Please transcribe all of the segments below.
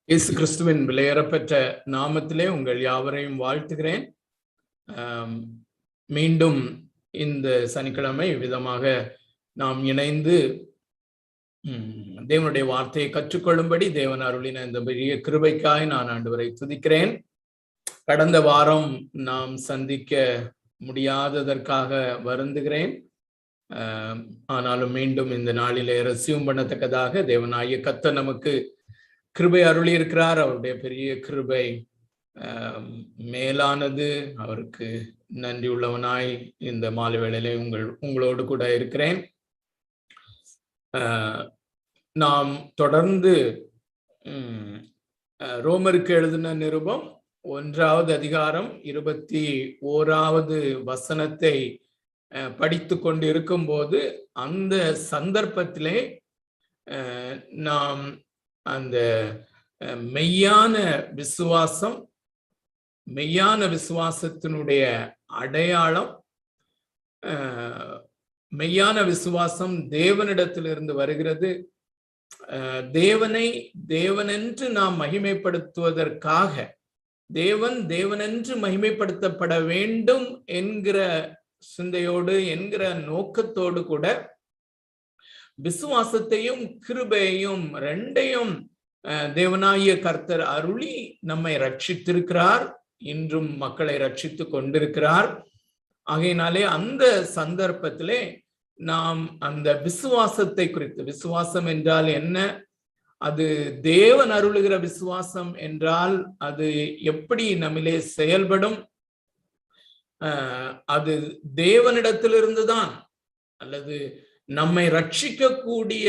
இயேசு கிறிஸ்துவின் விலையேறப்பெற்ற நாமத்திலே உங்கள் யாவரையும் வாழ்த்துகிறேன். மீண்டும் இந்த சனிக்கிழமை விதமாக நாம் இணைந்து தேவனுடைய வார்த்தையை கற்றுக்கொள்ளும்படி தேவன் அருளின இந்த பெரிய கிருபைக்காய் நான் ஆண்டவரை துதிக்கிறேன். கடந்த வாரம் நாம் சந்திக்க முடியாததற்காக வருந்துகிறேன். ஆனாலும் மீண்டும் இந்த நாளிலே ரெஸ்யூம் பண்ணத்தக்கதாக தேவனாகிய கர்த்தர் நமக்கு கிருபை அருளி இருக்கிறார். அவருடைய பெரிய கிருபை மேலானது. அவருக்கு நன்றி உள்ளவனாய் இந்த மாலை வேளையிலே உங்களோடு கூட இருக்கிறேன். நாம் தொடர்ந்து ரோமருக்கு எழுதின நிருபம் 1வது அதிகாரம் 21வது வசனத்தை படித்து கொண்டு இருக்கும்போது அந்த சந்தர்ப்பத்திலே நாம் அந்த மெய்யான விசுவாசத்தினுடைய அடையாளம், மெய்யான விசுவாசம் தேவனிடத்திலிருந்து வருகிறது. தேவனை தேவனென்று நாம் மகிமைப்படுத்துவதற்காக தேவனென்று மகிமைப்படுத்தப்பட வேண்டும் என்கிற சிந்தையோடு என்கிற நோக்கத்தோடு கூட விசுவாசத்தையும் கிருபையையும் ரெண்டையும் தேவனாகிய கர்த்தர் அருளி நம்மை ரட்சித்திருக்கிறார். இன்றும் மக்களை ரட்சித்து கொண்டிருக்கிறார். ஆகையினாலே அந்த சந்தர்ப்பத்திலே நாம் அந்த விசுவாசத்தை குறித்து, விசுவாசம் என்றால் என்ன, அது தேவன் அருளுகிற விசுவாசம் என்றால் அது எப்படி நம்மிலே செயல்படும், அது தேவனிடத்திலிருந்துதான் அல்லது நம்மை ரட்சிக்கக்கூடிய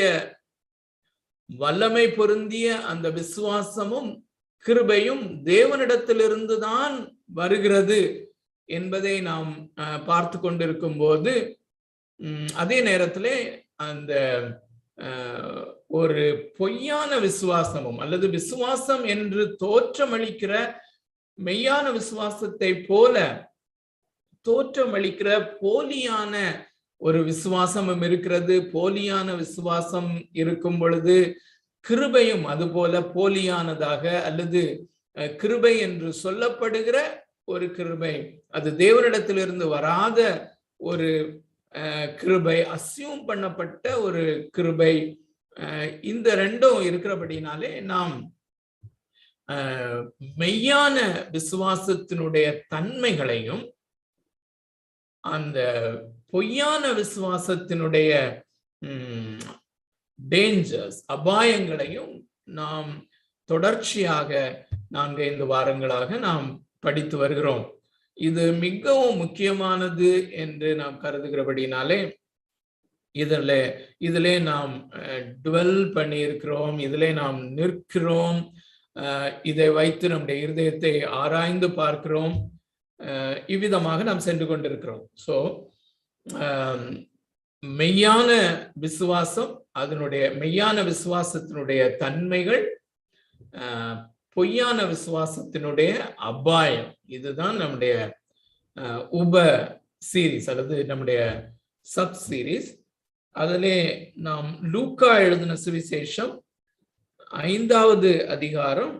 வல்லமை பொருந்திய அந்த விசுவாசமும் கிருபையும் தேவனிடத்திலிருந்து தான் வருகிறது என்பதை நாம் பார்த்து கொண்டிருக்கும் போது, அதே நேரத்திலே அந்த ஒரு பொய்யான விசுவாசமும் அல்லது விசுவாசம் என்று தோற்றமளிக்கிற மெய்யான விசுவாசத்தை போல தோற்றமளிக்கிற போலியான ஒரு விசுவாசமும் இருக்கிறது. போலியான விசுவாசம் இருக்கும் பொழுது கிருபையும் அதுபோல போலியானதாக அல்லது கிருபை என்று சொல்லப்படுகிற ஒரு கிருபை, அது தேவனிடத்திலிருந்து வராத ஒரு கிருபை, அஸ்யூம் பண்ணப்பட்ட ஒரு கிருபை, இந்த ரெண்டும் இருக்கிறபடினாலே நாம் மெய்யான விசுவாசத்தினுடைய தன்மைகளையும் அந்த பொய்யான விசுவாசத்தினுடைய டேஞ்சர்ஸ், அபாயங்களையும் நாம் தொடர்ச்சியாக 4-5 வாரங்களாக நாம் படித்து வருகிறோம். இது மிகவும் முக்கியமானது என்று நாம் கருதுகிறபடினாலே இதிலே நாம் டுவெல் பண்ணி இருக்கிறோம், இதிலே நாம் நிற்கிறோம், இதை வைத்து நம்முடைய இருதயத்தை ஆராய்ந்து பார்க்கிறோம். இவ்விதமாக நாம் சென்று கொண்டிருக்கிறோம். ஸோ மெய்யான விசுவாசம், அதனுடைய மெய்யான விசுவாசத்தினுடைய தன்மைகள், பொய்யான விசுவாசத்தினுடைய அபாயம், இதுதான் நம்முடைய உப சீரீஸ் அல்லது நம்முடைய சப் சீரீஸ். அதிலே நாம் லூக்கா எழுதின சுவிசேஷம் 5வது அதிகாரம்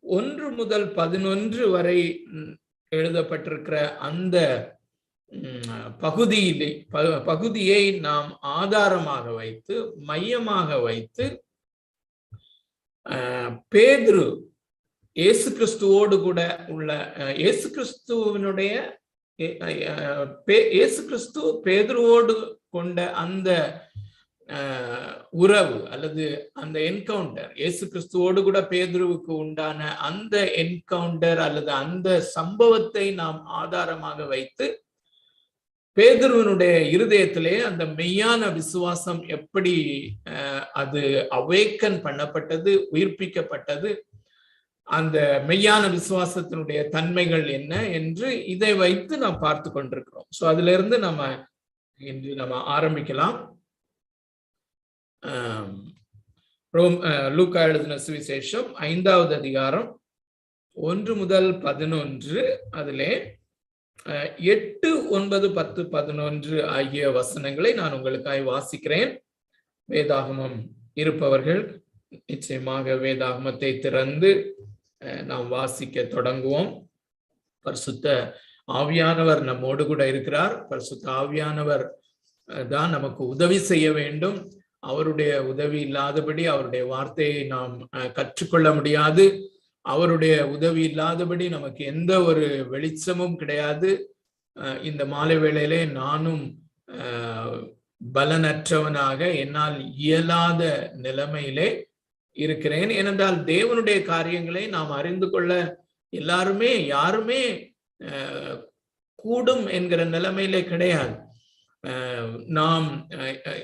1 முதல் 11 வரை எழுதப்பட்டிருக்கிற அந்த பகுதியை நாம் ஆதாரமாக வைத்து, மையமாக வைத்து, பேதுரு இயேசு கிறிஸ்துவோடு கூட உள்ள இயேசு கிறிஸ்து பேதுருவோடு கொண்ட அந்த உறவு அல்லது அந்த என்கவுண்டர், இயேசு கிறிஸ்துவோடு கூட பேதுருவுக்கு உண்டான அந்த என்கவுண்டர் அல்லது அந்த சம்பவத்தை நாம் ஆதாரமாக வைத்து பேதுருவினுடைய இருதயத்திலே அந்த மெய்யான விசுவாசம் எப்படி அது அவேக்கன் பண்ணப்பட்டது, உயிர்ப்பிக்கப்பட்டது, அந்த மெய்யான விசுவாசத்தினுடைய தன்மைகள் என்ன என்று இதை வைத்து நாம் பார்த்து கொண்டிருக்கிறோம். ஸோ அதுல இருந்து இன்று நம்ம ஆரம்பிக்கலாம். லூக்கா எழுதின சுவிசேஷம் 5வது அதிகாரம் 1 முதல் 11, அதிலே 8, 9, 10, 11 ஆகிய வசனங்களை நான் உங்களுக்காய் வாசிக்கிறேன். வேதாகமம் இருப்பவர்கள் நிச்சயமாக வேதாகமத்தை திறந்து நாம் வாசிக்க தொடங்குவோம். பரிசுத்த ஆவியானவர் நம்மோடு கூட இருக்கிறார். பரிசுத்த ஆவியானவர் தான் நமக்கு உதவி செய்ய வேண்டும். அவருடைய உதவி இல்லாதபடி அவருடைய வார்த்தையை நாம் கற்றுக்கொள்ள முடியாது. அவருடைய உதவி இல்லாதபடி நமக்கு எந்த ஒரு வெளிச்சமும் கிடையாது. இந்த மாலை வேளையிலே நானும் பலனற்றவனாக என்னால் இயலாத நிலைமையிலே இருக்கிறேன். ஏனென்றால் தேவனுடைய காரியங்களை நாம் அறிந்து கொள்ள யாருமே கூடும் என்கிற நிலைமையிலே கிடையாது. நாம்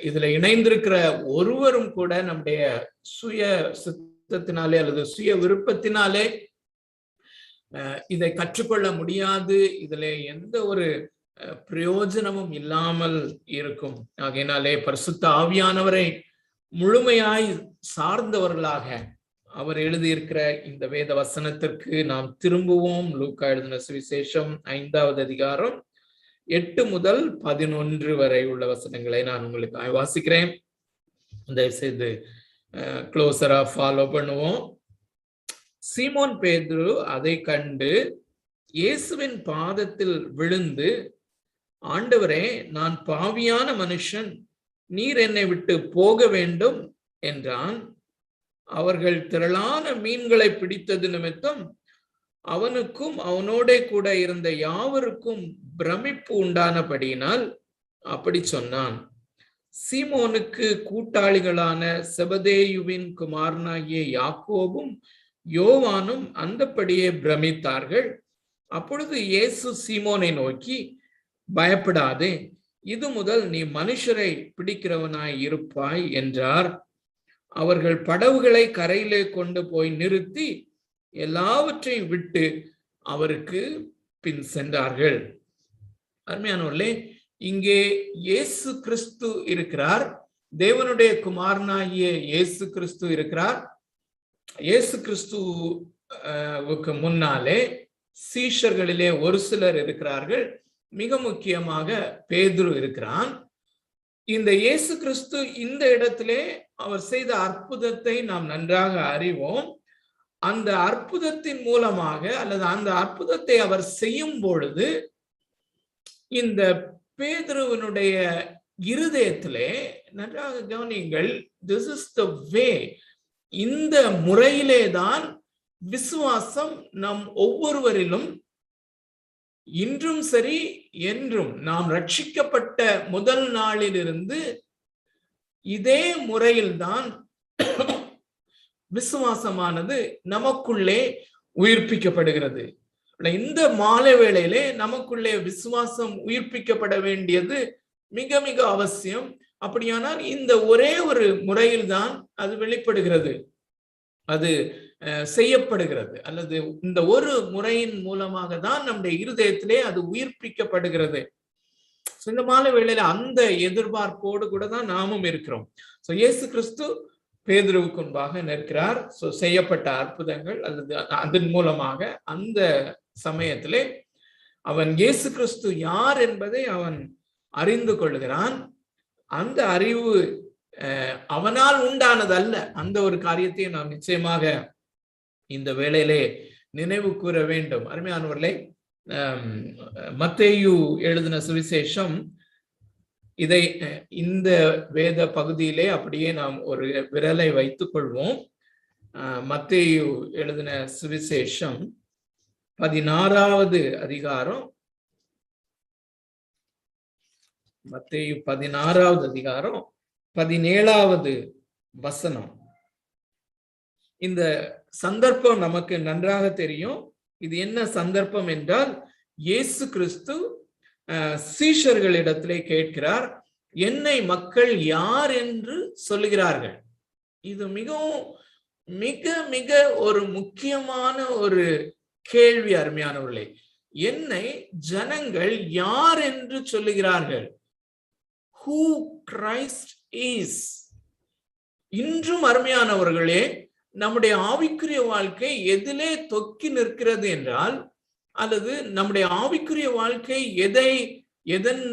இதுல இணைந்திருக்கிற ஒருவரும் கூட நம்முடைய சுய சித்தத்தினாலே அல்லது சுய விருப்பத்தினாலே இதை கற்றுக்கொள்ள முடியாது. இதுல எந்த ஒரு பிரயோஜனமும் இல்லாமல் இருக்கும். ஆகையினாலே பரிசுத்த ஆவியானவரை முழுமையாய் சார்ந்தவர்களாக அவர் எழுதியிருக்கிற இந்த வேத வசனத்திற்கு நாம் திரும்புவோம். லூக்கா எழுதின சுவிசேஷம் 5வது அதிகாரம் 8 முதல் 11 வரை உள்ள வசனங்களை நான் உங்களுக்கு வாசிக்கிறேன். தயவுசெய்து க்ளோசரா ஃபாலோ பண்ணுவோம். சீமோன் பேதுரு அதை கண்டு இயேசுவின் பாதத்தில் விழுந்து, ஆண்டவரே, நான் பாவியான மனுஷன், நீர் என்னை விட்டு போக வேண்டும் என்றான். அவர்கள் திரளான மீன்களை பிடித்தது நிமித்தம் அவனுக்கும் அவனோட கூட இருந்த யாவருக்கும் பிரமிப்பு உண்டானபடியினால் அப்படி சொன்னான். சீமோனுக்கு கூட்டாளிகளான செபதேயுவின் குமாரனாகிய யாக்கோபும் யோவானும் அந்தப்படியே பிரமித்தார்கள். அப்பொழுது இயேசு சீமோனை நோக்கி, பயப்படாதே, இது முதல் நீ மனுஷரை பிடிக்கிறவனாய் இருப்பாய் என்றார். அவர்கள் படவுகளை கரையிலே கொண்டு போய் நிறுத்தி எல்லாவற்றையும் விட்டு அவருக்கு பின் சென்றார்கள். அருமையானவர்களே, இங்கே இயேசு கிறிஸ்து இருக்கிறார். தேவனுடைய குமாரனாகிய இயேசு கிறிஸ்து இருக்கிறார். இயேசு கிறிஸ்துவுக்கு முன்னாலே சீஷர்களிலே ஒரு சிலர் இருக்கிறார்கள். மிக முக்கியமாக பேதுரு இருக்கிறான். இந்த இயேசு கிறிஸ்து இந்த இடத்திலே அவர் செய்த அற்புதத்தை நாம் நன்றாக அறிவோம். அந்த அற்புதத்தின் மூலமாக அல்லது அந்த அற்புதத்தை அவர் செய்யும் பொழுது இந்த பேதுருவினுடைய இருதயத்திலே, நன்றாக கவனியுங்கள், this is the way, இந்த முறையிலே தான் விசுவாசம் நம் ஒவ்வொருவரிலும் இன்றும் சரி என்றும், நாம் ரட்சிக்கப்பட்ட முதல் நாளிலிருந்து இதே முறையில்தான் விசுவாசமானது நமக்குள்ளே உயிர்ப்பிக்கப்படுகிறது. இந்த மாலை வேளையிலே நமக்குள்ளே விசுவாசம் உயிர்ப்பிக்கப்பட வேண்டியது மிக மிக அவசியம். அப்படியானால் இந்த ஒரே ஒரு முறையில்தான் அது வெளிப்படுகிறது, அது செய்யப்படுகிறது, அல்லது இந்த ஒரு முறையின் மூலமாக தான் நம்முடைய இருதயத்திலே அது உயிர்ப்பிக்கப்படுகிறது. இந்த மாலை வேளையில அந்த எதிர்பார்ப்போடு கூட தான் நாமும் இருக்கிறோம். இயேசு கிறிஸ்து பேதுருவுக்கு முன்பாக நிற்கிறார். செய்யப்பட்ட அற்புதங்கள் அல்லது அதன் மூலமாக அந்த சமயத்திலே அவன் இயேசு கிறிஸ்து யார் என்பதை அவன் அறிந்து கொள்கிறான். அந்த அறிவு அவனால் உண்டானது அல்ல. அந்த ஒரு காரியத்தை நாம் நிச்சயமாக இந்த வேளையிலே நினைவு கூற வேண்டும். அருமையானவர்களே, மத்தேயு எழுதின சுவிசேஷம், இதை இந்த வேத பகுதியிலே அப்படியே நாம் ஒரு விரலை வைத்துக் கொள்வோம். மத்தேயு எழுதின சுவிசேஷம் 16வது அதிகாரம், மத்தேயு 16வது அதிகாரம் 17வது வசனம். இந்த சந்தர்ப்பம் நமக்கு நன்றாக தெரியும். இது என்ன சந்தர்ப்பம் என்றால், இயேசு கிறிஸ்து சீஷர்களிடத்திலே கேட்கிறார், என்னை மக்கள் யார் என்று சொல்லுகிறார்கள்? இது மிகவும் மிக மிக ஒரு முக்கியமான ஒரு கேள்வி. அருமையானவர்களே, என்னை ஜனங்கள் யார் என்று சொல்லுகிறார்கள்? Who Christ is. இன்றும் அருமையானவர்களே, நம்முடைய ஆவிக்குரிய வாழ்க்கை எதிலே தொக்கி நிற்கிறது என்றால், அல்லது நம்முடைய ஆவிக்குரிய வாழ்க்கை எதன்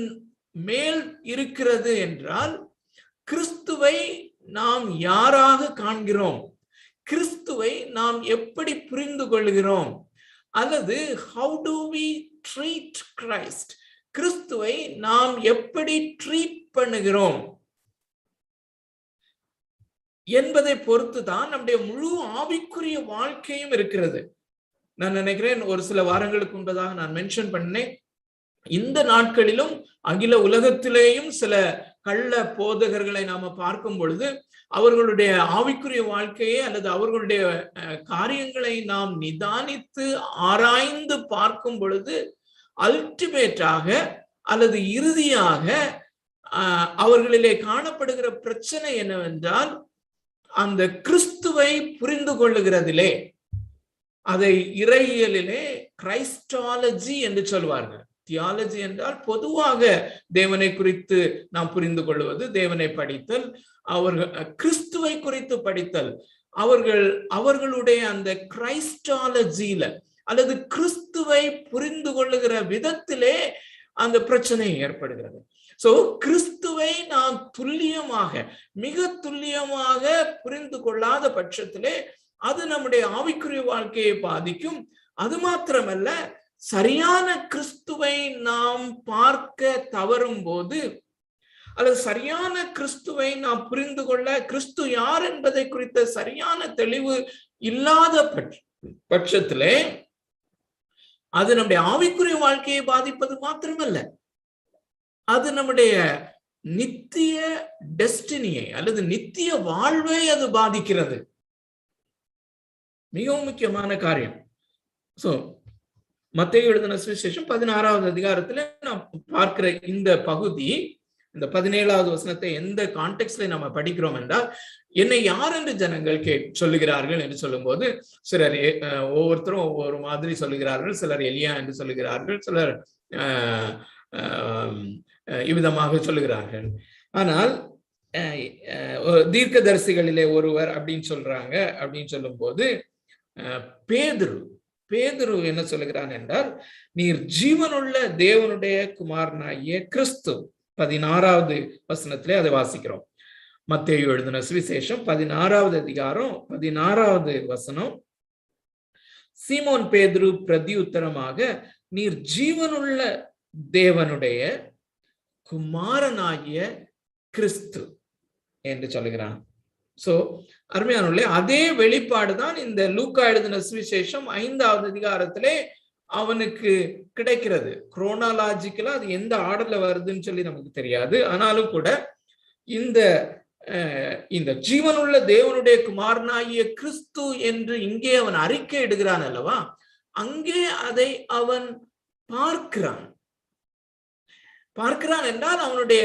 மேல் இருக்கிறது என்றால், கிறிஸ்துவை நாம் யாராக காண்கிறோம், கிறிஸ்துவை நாம் எப்படி புரிந்து கொள்கிறோம், அல்லது how do we treat Christ, கிறிஸ்துவை நாம் எப்படி ட்ரீட் பண்ணுகிறோம் என்பதை பொறுத்துதான் நம்முடைய முழு ஆவிக்குரிய வாழ்க்கையும் இருக்கிறது. நான் நினைக்கிறேன் ஒரு சில வாரங்களுக்கு முன்பதாக நான் மென்ஷன் பண்ணேன், இந்த நாட்களிலும் அகில உலகத்திலேயும் சில கள்ள போதகர்களை நாம பார்க்கும் பொழுது அவர்களுடைய ஆவிக்குரிய வாழ்க்கையை அல்லது அவர்களுடைய காரியங்களை நாம் நிதானித்து ஆராய்ந்து பார்க்கும் பொழுது அல்டிமேட்டாக அல்லது இறுதியாக அவர்களிலே காணப்படுகிற பிரச்சனை என்னவென்றால், அந்த கிறிஸ்துவை புரிந்து கொள்ளுகிறதிலே, அதை இறையியலிலே கிரைஸ்டாலஜி என்று சொல்வார்கள். தியாலஜி என்றால் பொதுவாக தேவனை குறித்து நாம் புரிந்து கொள்வது, தேவனை படித்தல், அவர்கள் கிறிஸ்துவை குறித்து படித்தல். அவர்களுடைய அந்த கிரைஸ்டாலஜியில அல்லது கிறிஸ்துவை புரிந்து கொள்ளுகிற விதத்திலே அந்த பிரச்சனை ஏற்படுகிறது. சோ கிறிஸ்துவை நாம் துல்லியமாக, மிக துல்லியமாக புரிந்து கொள்ளாத பட்சத்திலே அது நம்முடைய ஆவிக்குரிய வாழ்க்கையை பாதிக்கும். அது மாத்திரமல்ல, சரியான கிறிஸ்துவை நாம் பார்க்க தவறும் போது அல்லது சரியான கிறிஸ்துவை நாம் புரிந்து கொள்ள, கிறிஸ்து யார் என்பதை குறித்த சரியான தெளிவு இல்லாத பட்சத்திலே அது நம்முடைய ஆவிக்குரிய வாழ்க்கையை பாதிப்பது மாத்திரமல்ல, அது நம்முடைய நித்திய டெஸ்டினியை அல்லது நித்திய வாழ்வை அது பாதிக்கிறது. மிகவும் முக்கியமான காரியம். சோ மத்தேயு எழுதின சுவிசேஷம் 16வது அதிகாரத்துல நாம் பார்க்கிற இந்த பகுதி, இந்த 17வது வசனத்தை எந்த கான்டெக்ட்ல நம்ம படிக்கிறோம் என்றால், என்னை யார் என்று ஜனங்கள் சொல்லுகிறார்கள் என்று சொல்லும் போது சிலர் ஒவ்வொருத்தரும் ஒவ்வொரு மாதிரி சொல்லுகிறார்கள். சிலர் எலியா என்று சொல்லுகிறார்கள், சிலர் இவ்விதமாக சொல்லுகிறார்கள். ஆனால் தீர்க்கதரிசிகளிலே ஒருவர் அப்படின்னு சொல்றாங்க. அப்படின்னு சொல்லும் போது பேதுரு என்ன சொல்லுகிறான் என்றால், நீர் ஜீவனுள்ள தேவனுடைய குமாரனாகிய கிறிஸ்து. 16வது வசனத்திலே அதை வாசிக்கிறோம். மத்தேயு எழுதின சுவிசேஷம் 16வது அதிகாரம் 16வது வசனம். சீமோன் பேதுரு பிரதியுத்தரமாக, நீர் ஜீவனுள்ள தேவனுடைய குமாரனாகிய கிறிஸ்து என்று சொல்லுகிறான். சோ அருமையானவர்களே, அதே வெளிப்பாடுதான் இந்த லூக்கா எழுதின சுவிசேஷம் 5வது அதிகாரத்திலே அவனுக்கு கிடைக்கிறது. குரோனாலாஜிக்கலா அது எந்த ஆர்டர்ல வருதுன்னு சொல்லி நமக்கு தெரியாது. ஆனாலும் கூட இந்த ஜீவனுள்ள தேவனுடைய குமாரனாகிய கிறிஸ்து என்று இங்கே அவன் அறிக்கை இடுகிறான் அல்லவா, அங்கே அதை அவன் பார்க்கிறான் என்றால் அவனுடைய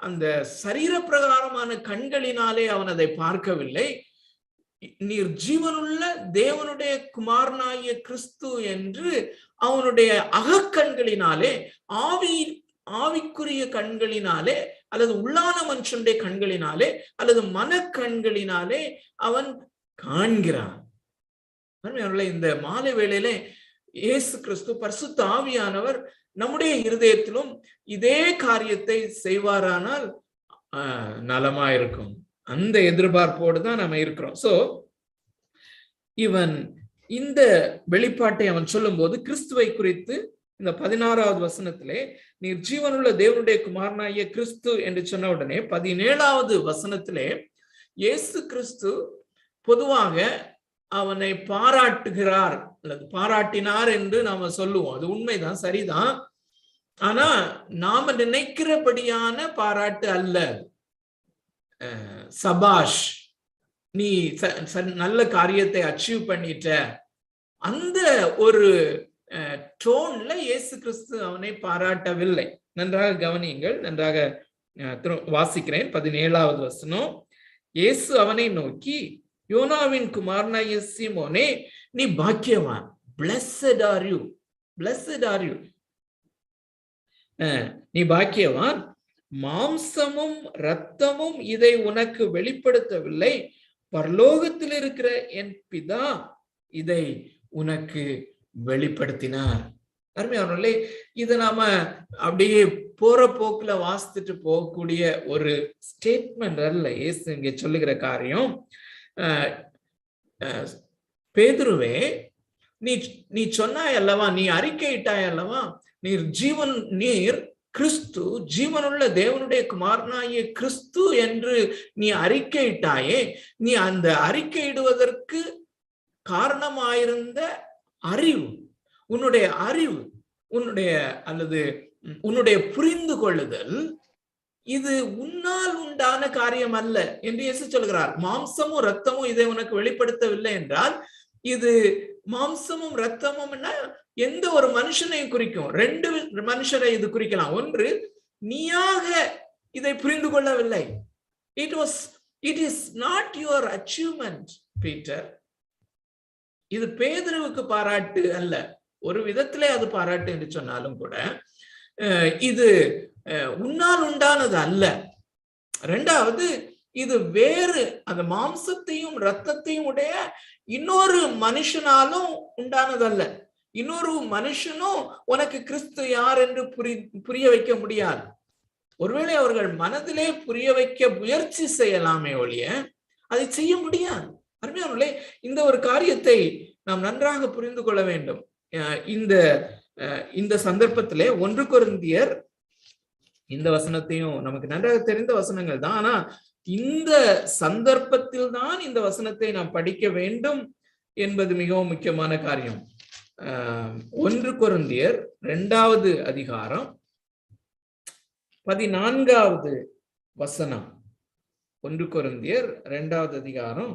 அந்த சரீர பிரகாரமான கண்களினாலே அவன் அதை பார்க்கவில்லை. நீர் ஜீவனுள்ள தேவனுடைய குமாரனாகிய கிறிஸ்து என்று அவனுடைய அகக்கண்களினாலே, ஆவிக்குரிய கண்களினாலே அல்லது உள்ளான மனுஷனுடைய கண்களினாலே அல்லது மனக்கண்களினாலே அவன் காண்கிறான். இந்த மாலை வேளையிலே இயேசு கிறிஸ்து பரிசுத்த ஆவியானவர் நம்முடைய இருதயத்திலும் இதே காரியத்தை செய்வாரானால் நலமா இருக்கும். அந்த எதிர்பார்ப்போடு தான் நம்ம இருக்கிறோம். சோ இவன் இந்த வெளிப்பாட்டை அவன் சொல்லும் போது கிறிஸ்துவை குறித்து இந்த 16வது வசனத்திலே நீர் ஜீவனுள்ள தேவனுடைய குமாரனாகிய கிறிஸ்து என்று சொன்ன உடனே 17வது வசனத்திலே இயேசு கிறிஸ்து பொதுவாக அவனை பாராட்டுகிறார் அல்லது பாராட்டினார் என்று நாம சொல்லுவோம். அது உண்மைதான், சரிதான். ஆனா நாம நினைக்கிறபடியான பாராட்டு அல்ல. சபாஷ், நீ நல்ல காரியத்தை அச்சீவ் பண்ணிட்ட, அந்த ஒரு டோன்ல இயேசு கிறிஸ்து அவனை பாராட்டவில்லை. நன்றாக கவனியுங்கள், நன்றாக வாசிக்கிறேன். 17வது வசனம். இயேசு அவனை நோக்கி, யோனாவின் குமாரனாகிய சீமோனே, நீ பாக்கியவான். Blessed are you, blessed are you. நீ பாக்கியவான், மாம்சமும் இரத்தமும் இதை உனக்கு வெளிப்படுத்தவில்லை, பரலோகத்தில் இருக்கிற என் பிதா இதை உனக்கு வெளிப்படுத்தினார். அருமையானவர்களே, இது நாம அப்படியே போற போக்குல வாசித்துட்டு போகக்கூடிய ஒரு ஸ்டேட்மெண்ட் அல்ல. இயேசு இங்கே சொல்லுகிற காரியம், பேதுருவே, நீ சொன்னாய் அல்லவா, நீ அறிக்கையிட்டாய் அல்லவா, நீர் கிறிஸ்து, ஜீவனுள்ள தேவனுடைய குமாரனாகிய கிறிஸ்து என்று நீ அறிக்கையிட்டாயே, நீ அந்த அறிக்கையிடுவதற்கு காரணமாயிருந்த அறிவு, உன்னுடைய புரிந்து கொள்ளுதல், இது உன்னால் உண்டான காரியம் அல்ல என்று இயேசு சொல்கிறார். மாம்சமும் ரத்தமும் இதை உனக்கு வெளிப்படுத்தவில்லை என்றால், இது மாம்சமும் ரத்தமும் எந்த ஒரு மனுஷனையும் குறிக்கும். ரெண்டு மனுஷரை இது குறிக்கலாம். ஒன்று, நீயாக இதை புரிந்து கொள்ளவில்லை. It is not your achievement Peter. இது பேதுருவுக்கு பாராட்டு அல்ல. ஒரு விதத்திலே அது பாராட்டு என்று சொன்னாலும் கூட, இது உன்னால் உண்டானது அல்ல. இரண்டாவது, இது வேறு, அந்த மாம்சத்தையும் இரத்தத்தையும் உடைய இன்னொரு மனுஷனாலும் உண்டானதல்ல. இன்னொரு மனுஷனும் உனக்கு கிறிஸ்து யார் என்று புரிய வைக்க முடியாது. ஒருவேளை அவர்கள் மனதிலே புரிய வைக்க முயற்சி செய்யலாமே ஒழிய அதை செய்ய முடியாது. அருமையானவர்களே, இந்த ஒரு காரியத்தை நாம் நன்றாக புரிந்து கொள்ள வேண்டும். இந்த சந்தர்ப்பத்திலே 1 கொரிந்தியர், இந்த வசனத்தையும் நமக்கு நன்றாக தெரிந்த வசனங்கள் தான், ஆனா இந்த சந்தர்ப்பத்தில் தான் இந்த வசனத்தை நாம் படிக்க வேண்டும் என்பது மிகவும் முக்கியமான காரியம். 1 கொரிந்தியர் 2வது அதிகாரம் 14வது வசனம். 1 கொரிந்தியர் 2வது அதிகாரம்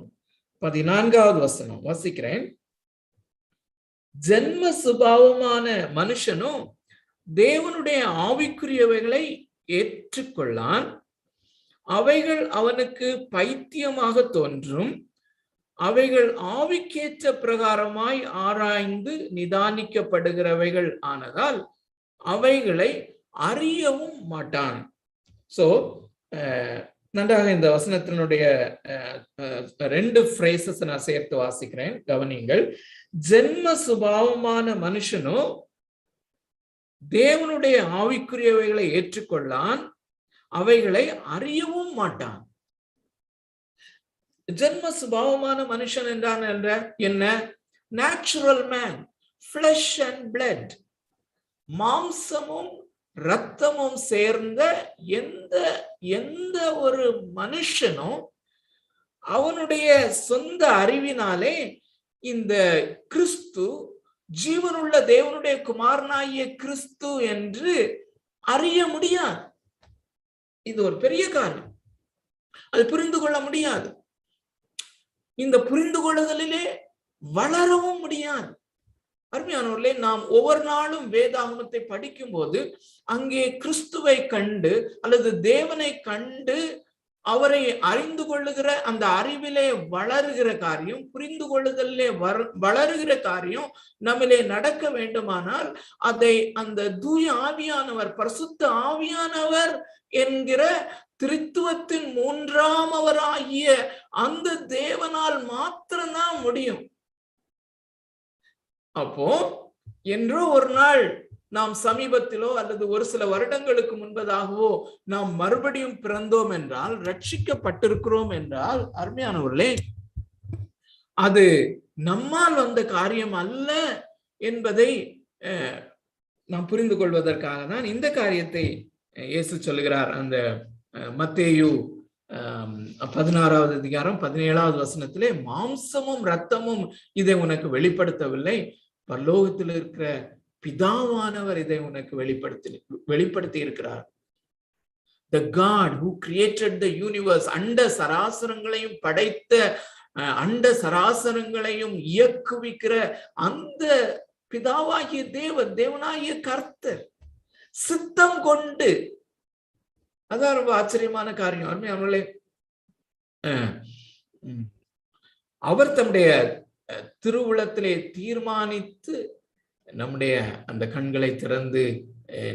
14வது வசனம் வாசிக்கிறேன். ஜென்ம சுபாவமான மனுஷனும் தேவனுடைய ஆவிக்குரியவைகளை ஏற்றுக்கொள்ளான். அவைகள் அவனுக்கு பைத்தியமாக தோன்றும். அவைகள் ஆவிக்கேற்ற பிரகாரமாய் ஆராய்ந்து நிதானிக்கப்படுகிறவைகள் ஆனதால் அவைகளை அறியவும் மாட்டான். சோ நன்றாக இந்த வசனத்தினுடைய 2 phrases நான் சேர்த்து வாசிக்கிறேன், கவனிங்கள். ஜென்ம சுபாவமான மனுஷனும் தேவனுடைய ஆவிக்குரியவைகளை ஏற்றுக்கொள்ளான், அவைகளை அறியவும் மாட்டான். ஜென்ம சுபாவமான மனுஷன் என்றான் என்ன? Natural man, flush and blood, மாம்சமும் இரத்தமும் சேர்ந்த எந்த ஒரு மனுஷனும் அவனுடைய சொந்த அறிவினாலே இந்த கிறிஸ்து ஜீவனுள்ள தேவனுடைய குமாரனாகிய கிறிஸ்து என்று அறிய முடியாது. இது ஒரு பெரிய காரியம். அது புரிந்து கொள்ள முடியாது. இந்த புரிந்து கொள்ளுதலிலே வளரவும் முடியாது. அருமையானவர்களே, நாம் ஒவ்வொரு நாளும் வேதாகமத்தை படிக்கும் போது அங்கே கிறிஸ்துவை கண்டு அல்லது தேவனை கண்டு அவரை அறிந்து கொள்ளுகிற அந்த அறிவிலே வளருகிற காரியம், புரிந்து கொள்ளுதலே வளருகிற காரியம் நம்மிலே நடக்க வேண்டுமானால் அதை அந்த தூய ஆவியானவர், பரிசுத்த ஆவியானவர் என்கிற திரித்துவத்தின் 3ஆமவராகிய அந்த தேவனால் மாத்திரம்தான் முடியும். அப்போ என்றோ ஒரு நாள் நாம் சமீபத்திலோ அல்லது ஒரு சில வருடங்களுக்கு முன்பதாகவோ நாம் மறுபடியும் பிறந்தோம் என்றால், ரட்சிக்கப்பட்டிருக்கிறோம் என்றால், அருமையானவர்களே, அது நம்மால் வந்த காரியம் அல்ல என்பதை நாம் புரிந்து கொள்வதற்காக தான் இந்த காரியத்தை இயேசு சொல்லுகிறார். அந்த மத்தேயு 16வது அதிகாரம் 17வது வசனத்திலே, மாம்சமும் இரத்தமும் இதை உனக்கு வெளிப்படுத்தவில்லை, பரலோகத்தில் இருக்கிற பிதாவானவர் இதை உனக்கு வெளிப்படுத்தி இருக்கிறார். The God who created the universe, அண்ட சராசரங்களையும் படைத்த, அண்ட சராசரங்களையும் இயக்குவிக்கிற அந்த பிதாவாகிய தேவனாகிய கர்த்தர் சித்தம் கொண்டு, அதான் ரொம்ப ஆச்சரியமான காரியம். அவர்களே, அவர் தம்முடைய திருவுளத்திலே தீர்மானித்து நம்முடைய அந்த கண்களை திறந்து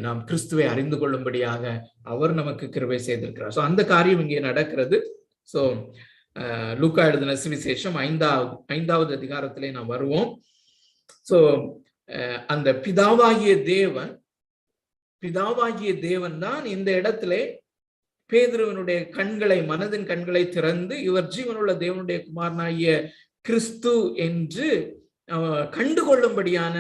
நாம் கிறிஸ்துவை அறிந்து கொள்ளும்படியாக அவர் நமக்கு கிருபை செய்திருக்கிறார். சோ அந்த காரியம் இங்கே நடக்கிறது. சோ லூக்கா எழுதின சுவிசேஷம் 5வது அதிகாரத்திலே நாம் வருவோம். சோ அந்த பிதாவாகிய தேவன் தான் இந்த இடத்திலே பேதுருவினுடைய மனதின் கண்களை திறந்து இவர் ஜீவனுள்ள தேவனுடைய குமாரனாகிய கிறிஸ்து என்று கண்டுகொள்ளும்படியான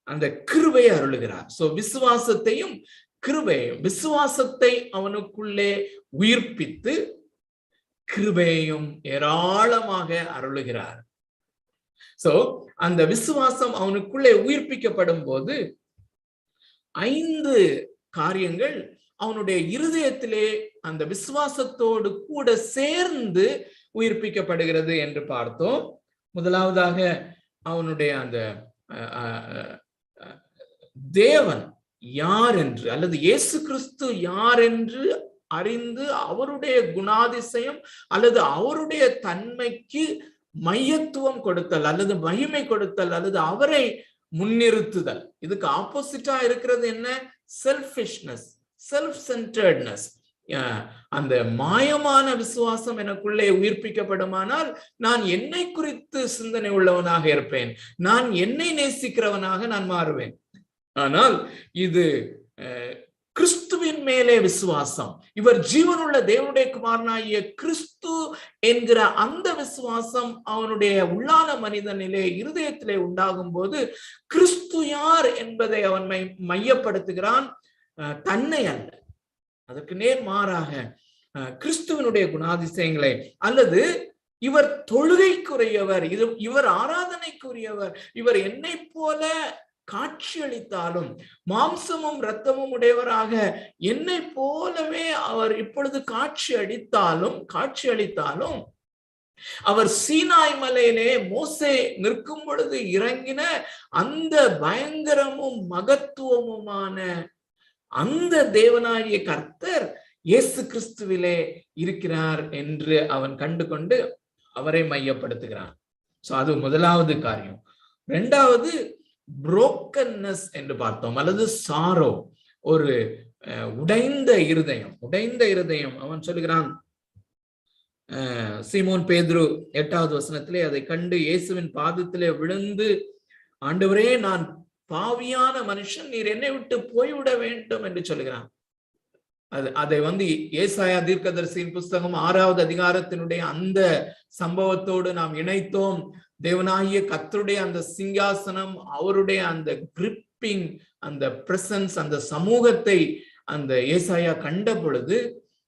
அந்த கிருபையை அருளுகிறார். சோ விசுவாசத்தையும் கிருபையையும், விசுவாசத்தை அவனுக்குள்ளே உயிர்ப்பித்து கிருபையையும் ஏராளமாக அருளுகிறார். சோ அந்த விசுவாசம் அவனுக்குள்ளே உயிர்ப்பிக்கப்படும் போது 5 காரியங்கள் அவனுடைய இருதயத்திலே அந்த விசுவாசத்தோடு கூட சேர்ந்து உயிர்ப்பிக்கப்படுகிறது என்று பார்த்தோம். முதலாவதாக அவனுடைய அந்த தேவன் யார் என்று அல்லது இயேசு கிறிஸ்து யார் என்று அறிந்து அவருடைய குணாதிசயம் அல்லது அவருடைய தன்மைக்கு மையத்துவம் கொடுத்தல் அல்லது மகிமை கொடுத்தல் அல்லது அவரை முன்னிறுத்துதல். இதுக்கு ஆப்போசிட்டா இருக்கிறது என்ன? Selfishness, self centredness. அந்த மாயமான விசுவாசம் எனக்குள்ளே உயிர்ப்பிக்கப்படுமானால் நான் என்னை குறித்து சிந்தனை உள்ளவனாக இருப்பேன், நான் என்னை நேசிக்கிறவனாக நான் மாறுவேன். ஆனால் இது கிறிஸ்துவின் மேலே விசுவாசம், இவர் ஜீவனுள்ள தேவனுடைய குமாரனாகிய கிறிஸ்து என்கிற அந்த விசுவாசம் அவனுடைய உள்ளான மனிதனிலே இருதயத்திலே உண்டாகும் போது கிறிஸ்து யார் என்பதை அவன் மையப்படுத்துகிறான், தன்னை அல்ல. அதற்கு நேர் மாறாக கிறிஸ்துவனுடைய குணாதிசயங்களை அல்லது இவர் தொழுகைக்குரியவர், இவர் ஆராதனைக்குரியவர், இவர் என்னை போல காட்சியளித்தாலும் மாம்சமும் இரத்தமும் உடையவராக என்னை போலவே அவர் இப்பொழுது காட்சியளித்தாலும் அவர் சீனாய் மலையிலே மோசே நிற்கும் பொழுது இறங்கின அந்த பயங்கரமும் மகத்துவமுமான அந்த தேவனாகிய கர்த்தர் இயேசு கிறிஸ்துவிலே இருக்கிறார் என்று அவன் கண்டு கொண்டு அவரை மையப்படுத்துகிறான். சோ அது முதலாவது காரியம். இரண்டாவது புரோக்கன்னஸ் என்று பார்த்தோம், அல்லது சாரோ, ஒரு உடைந்த இருதயம். அவன் சொல்லுகிறான், சீமோன் பேதுரு 8வது வசனத்திலே அதை கண்டு இயேசுவின் பாதத்திலே விழுந்து, ஆண்டவரே நான் பாவியான மனுஷன், நீர் என்னை விட்டு போய்விட வேண்டும் என்று சொல்லுகிறான். அதை ஏசாயா தீர்க்கதரிசியின் புஸ்தகம் 6வது அதிகாரத்தினுடைய அந்த சம்பவத்தோடு நாம் இணைத்தோம். தேவனாகிய கர்த்தருடைய அந்த சிங்காசனம், அவருடைய அந்த கிரிப்பிங், அந்த பிரசன்ஸ், அந்த சமூகத்தை அந்த ஏசாயா கண்ட பொழுது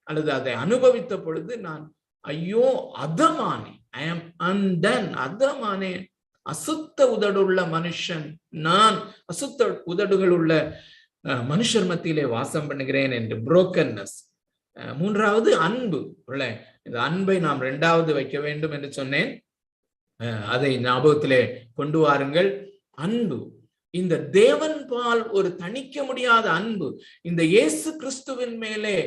அல்லது அதை அனுபவித்த பொழுது, நான் ஐயோ அதமானே, ஐ ஆம் அன்டன், அதமானே, அசுத்த உதடுள்ள மனுஷன், நான் அசுத்த உதடுகள் உள்ள மனுஷர் மத்தியிலே வாசம் பண்ணுகிறேன் என்று புரோக்கன்னஸ். மூன்றாவது அன்பு. இந்த அன்பை நாம் 2வது வைக்க வேண்டும் என்று சொன்னேன், அதை ஞாபகத்திலே கொண்டு வாருங்கள். அன்பு, இந்த தேவன் பால் ஒரு தணிக்க முடியாத அன்பு, இந்த இயேசு கிறிஸ்துவின் மேலே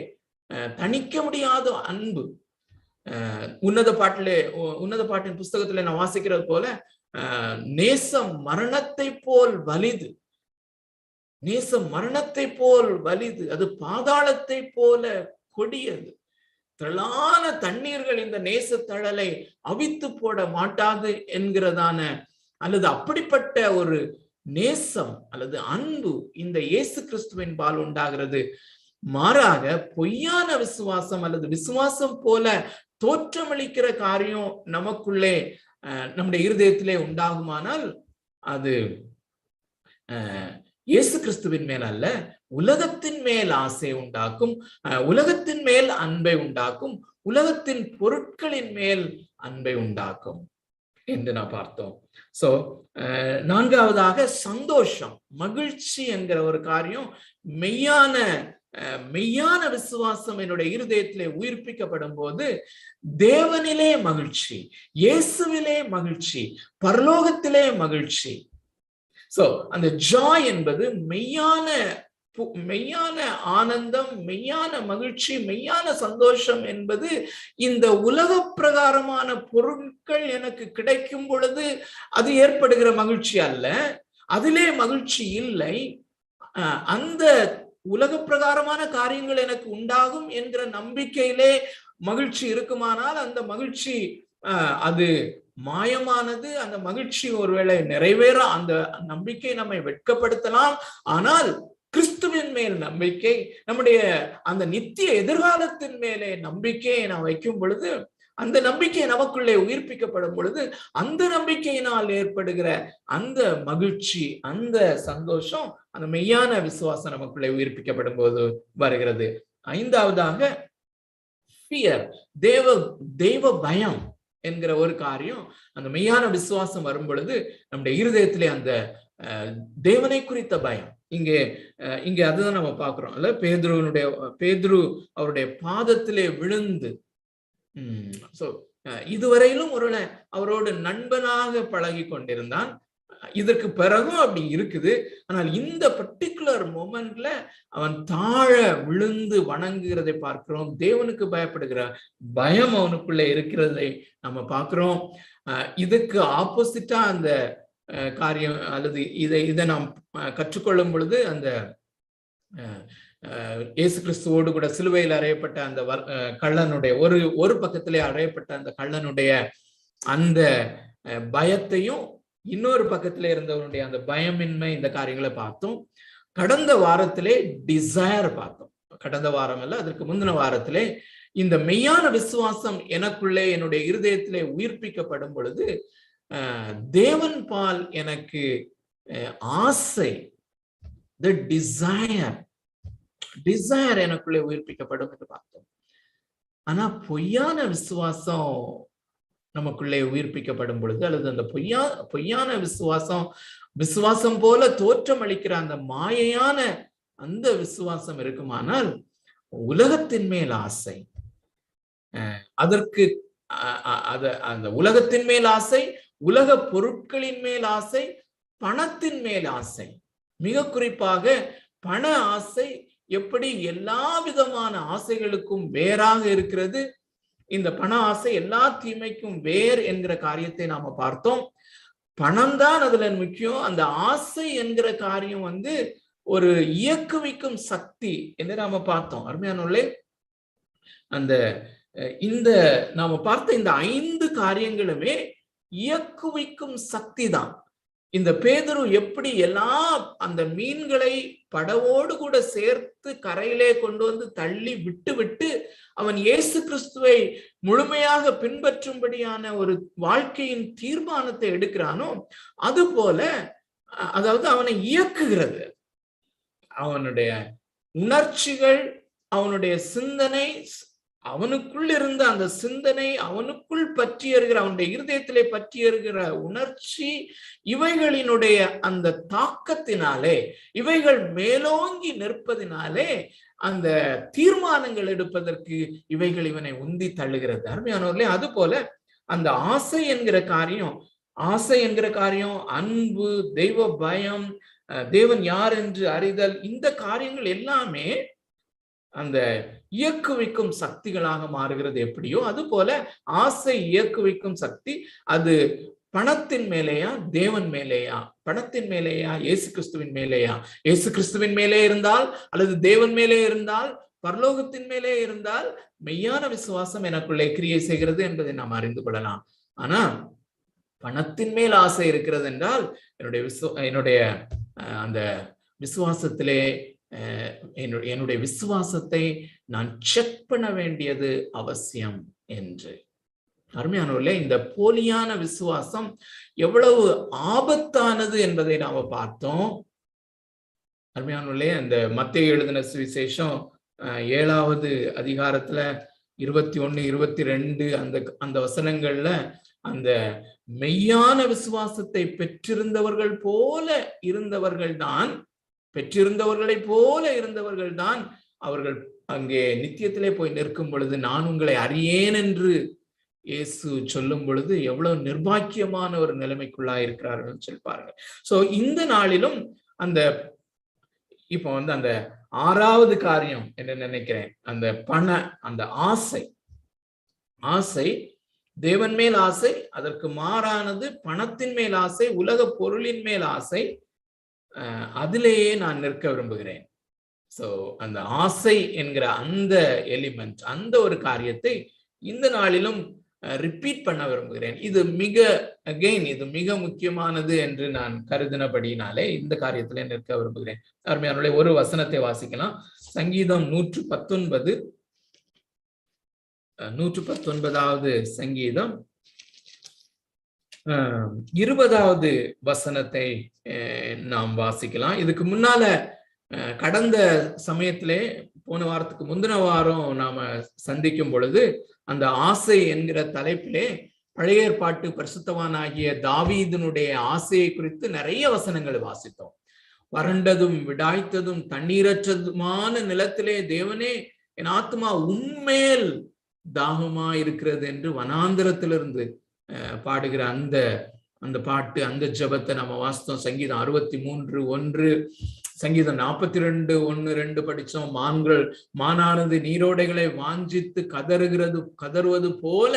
தணிக்க முடியாத அன்பு. உன்னத பாட்டின் புஸ்தகத்திலே நான் வாசிக்கிறது போல, நேசம் மரணத்தை போல் வலிது, அது பாதாளத்தை போல கொடியது. திரளான தண்ணீர்கள் இந்த நேச தழலை அவித்து போட மாட்டாது என்கிறதான அல்லது அப்படிப்பட்ட ஒரு நேசம் அல்லது அன்பு இந்த இயேசு கிறிஸ்துவின் பால் உண்டாகிறது. மாறாக பொய்யான விசுவாசம் அல்லது விசுவாசம் போல தோற்றமளிக்கிற காரியம் நமக்குள்ளே நம்முடைய இருதயத்திலே உண்டாகுமானால் அது இயேசு கிறிஸ்துவின் மேல் அல்ல, உலகத்தின் மேல் ஆசை உண்டாக்கும், உலகத்தின் மேல் அன்பை உண்டாக்கும், உலகத்தின் பொருட்களின் மேல் அன்பை உண்டாக்கும் என்று நான் பார்த்தோம். சோ 4வதாக சந்தோஷம், மகிழ்ச்சி என்கிற ஒரு காரியம். மெய்யான விசுவாசம் என்னுடைய இருதயத்திலே உயிர்ப்பிக்கப்படும் போது தேவனிலே மகிழ்ச்சி, இயேசுவிலே மகிழ்ச்சி, பரலோகத்திலே மகிழ்ச்சி. சோ அந்த ஜாய் என்பது மெய்யான ஆனந்தம், மெய்யான மகிழ்ச்சி, மெய்யான சந்தோஷம் என்பது இந்த உலக பிரகாரமான பொருட்கள் எனக்கு கிடைக்கும் பொழுது அது ஏற்படுகிற மகிழ்ச்சி அல்ல, அதிலே மகிழ்ச்சி இல்லை. அந்த உலக பிரகாரமான காரியங்கள் எனக்கு உண்டாகும் என்கிற நம்பிக்கையிலே மகிழ்ச்சி இருக்குமானால் அந்த மகிழ்ச்சி அது மாயமானது, அந்த மகிழ்ச்சி ஒருவேளை நிறைவேற அந்த நம்பிக்கை நம்மை வெட்கப்படுத்தலாம். ஆனால் கிறிஸ்துவின் மேல் நம்பிக்கை, நம்முடைய அந்த நித்திய எதிர்காலத்தின் மேலே நம்பிக்கையை நாம் வைக்கும் பொழுது, அந்த நம்பிக்கை நமக்குள்ளே உயிர்ப்பிக்கப்படும் பொழுது, அந்த நம்பிக்கையினால் ஏற்படுகிற அந்த மகிழ்ச்சி, அந்த சந்தோஷம், அந்த மெய்யான விசுவாசம் நமக்குள்ளே உயிர்ப்பிக்கப்படும் போது வருகிறது. ஐந்தாவதாக ஃபியர், தெய்வ பயம் என்கிற ஒரு காரியம். அந்த மெய்யான விசுவாசம் வரும் பொழுது நம்முடைய இருதயத்திலே அந்த தேவனை குறித்த பயம். இங்கே அதுதான் நம்ம பார்க்கிறோம் இல்ல, பேதுரு அவருடைய பாதத்திலே விழுந்து, இதுவரையிலும் ஒருவேளை அவரோடு நண்பனாக பழகி கொண்டிருந்தான். இதற்கு பிறகும் அப்படி இருக்குது. ஆனால் இந்த பர்டிகுலர் மொமெண்ட்ல அவன் தாழ விழுந்து வணங்குகிறதை பார்க்கிறோம். தேவனுக்கு பயப்படுகிற பயம் அவனுக்குள்ள இருக்கிறதை நம்ம பார்க்கிறோம். இதுக்கு ஆப்போசிட்டா அந்த காரியம் அல்லது இதை நாம் கற்றுக்கொள்ளும் பொழுது, அந்த இயேசு கிறிஸ்துவோடு கூட சிலுவையில் அறையப்பட்ட அந்த கள்ளனுடைய ஒரு பக்கத்திலே அறையப்பட்ட அந்த கள்ளனுடைய அந்த பயத்தையும், இன்னொரு பக்கத்துல இருந்தவனுடைய அந்த பயமின்மை, இந்த காரியங்களை பார்த்தோம். கடந்த வாரத்திலே டிசைர் பார்த்தோம். கடந்த வாரம் அல்ல, அதற்கு முந்தின வாரத்திலே இந்த மெய்யான விசுவாசம் எனக்குள்ளே என்னுடைய இருதயத்திலே உயிர்ப்பிக்கப்படும் பொழுது தேவன் பால் எனக்கு ஆசை, டிசைர் எனக்குள்ளே உயிர்ப்பிக்கப்படும் என்று பார்த்தோம். ஆனா பொய்யான விசுவாசம் நமக்குள்ளே உயிர்ப்பிக்கப்படும் பொழுது, அல்லது அந்த பொய்யான விசுவாசம் போல தோற்றம் அளிக்கிற அந்த மாயையான அந்த விசுவாசம் இருக்குமானால், உலகத்தின் மேல் ஆசை, அதற்கு அந்த உலகத்தின் மேல் ஆசை, உலக பொருட்களின் மேல் ஆசை, பணத்தின் மேல் ஆசை, மிக குறிப்பாக பண ஆசை எப்படி எல்லா விதமான ஆசைகளுக்கும் வேறாக இருக்கிறது. இந்த பண ஆசை எல்லா தீமைக்கும் வேர் என்கிற காரியத்தை நாம பார்த்தோம். பணம் தான் அதுல முக்கியம். அந்த ஆசை என்கிற காரியம் ஒரு இயக்குவிக்கும் சக்தி என்று நாம பார்த்தோம். அருமையானவர்களே, இந்த நாம பார்த்த இந்த 5 காரியங்களுமே இயக்குவிக்கும் சக்தி தான். இந்த பேதுரு எப்படி எல்லா அந்த மீன்களை படவோடு கூட சேர்த்து கரையிலே கொண்டு வந்து தள்ளி விட்டு அவன் இயேசு கிறிஸ்துவை முழுமையாக பின்பற்றும்படியான ஒரு வாழ்க்கையின் தீர்மானத்தை எடுக்கிறானோ, அது போல அதாவது அவனை இயக்குகிறது. அவனுடைய உணர்ச்சிகள், அவனுடைய சிந்தனை, அவனுக்குள் இருந்த அந்த சிந்தனை, அவனுக்குள் பற்றியறுகிற, அவனுடைய இருதயத்திலே பற்றியறுகிற உணர்ச்சி, இவைகளினுடைய அந்த தாக்கத்தினாலே, இவைகள் மேலோங்கி நிற்பதினாலே அந்த தீர்மானங்கள் எடுப்பதற்கு இவைகள் இவனை உந்தி தள்ளுகிறது. அருமையானவர்களே, அது போல அந்த ஆசை என்கிற காரியம், அன்பு, தெய்வ பயம், தேவன் யார் என்று அறிதல், இந்த காரியங்கள் எல்லாமே அந்த இயக்குவிக்கும் சக்திகளாக மாறுகிறது. எப்படியோ அது போல ஆசை இயக்குவிக்கும் சக்தி. அது பணத்தின் மேலேயா, தேவன் மேலேயா? பணத்தின் மேலேயா, இயேசு கிறிஸ்துவின் மேலேயா? இயேசு கிறிஸ்துவின் மேலே இருந்தால், அல்லது தேவன் மேலே இருந்தால், பரலோகத்தின் மேலே இருந்தால் மெய்யான விசுவாசம் எனக்குள்ளே கிரியை செய்கிறது என்பதை நாம் அறிந்து கொள்ளலாம். ஆனா பணத்தின் மேல் ஆசை இருக்கிறது என்றால் என்னுடைய அந்த விசுவாசத்திலே என்னுடைய விசுவாசத்தை நான் செக் பண்ண வேண்டியது அவசியம் என்று. அருமையானவர்களே, இந்த போலியான விசுவாசம் எவ்வளவு ஆபத்தானது என்பதை நாம பார்த்தோம். அருமையானவர்களே, அந்த மத்தேயு எழுதின சுவிசேஷம் 7வது அதிகாரத்துல 21, 22 அந்த வசனங்கள்ல அந்த மெய்யான விசுவாசத்தை பெற்றிருந்தவர்கள் போல இருந்தவர்கள் தான் அவர்கள் அங்கே நித்தியத்திலே போய் நிற்கும் பொழுது, நான் உங்களை அறியேன் என்று இயேசு சொல்லும் பொழுது எவ்வளவு நிர்பாக்கியமான ஒரு நிலைமைக்குள்ளாய் இருக்கிறார்கள் சொல்லி பாருங்க. சோ இந்த நாளிலும் இப்போ அந்த 6வது காரியம் என்ன நினைக்கிறேன், அந்த ஆசை, தேவன் மேல் ஆசை, அதற்கு மாறானது பணத்தின் மேல் ஆசை, உலக பொருளின் மேல் ஆசை. அதிலேயே நான் நிற்க விரும்புகிறேன். சோ அந்த ஆசை என்கிற அந்த எலிமெண்ட், அந்த ஒரு காரியத்தை இந்த நாளிலும் ரிப்பீட் பண்ண விரும்புகிறேன். இது மிக முக்கியமானது என்று நான் கருதினபடினாலே இந்த காரியத்திலே நிற்க விரும்புகிறேன். அருமையானவர்களே, ஒரு வசனத்தை வாசிக்கலாம். சங்கீதம் 119வது சங்கீதம் 20வது வசனத்தை நாம் வாசிக்கலாம். இதுக்கு முன்னால கடந்த சமயத்திலே போன வாரத்துக்கு முந்தின வாரம் நாம சந்திக்கும் பொழுது அந்த ஆசை என்கிற தலைப்பிலே பழைய ஏற்பாட்டு பரிசுத்தவானாகிய தாவீதினுடைய ஆசையை குறித்து நிறைய வசனங்களை வாசித்தோம். வறண்டதும் விடாய்த்ததும் தண்ணீரற்றதுமான நிலத்திலே தேவனே என் ஆத்மா உன்மேல் தாகமா இருக்கிறது என்று வனாந்திரத்திலிருந்து பாடுகிற அந்த பாட்டு, அந்த ஜெபத்தை நம்ம வாசித்தோம். சங்கீதம் 63:1, சங்கீதம் 42:1-2 படிச்சோம். மானானது நீரோடைகளை வாஞ்சித்து கதறுவது போல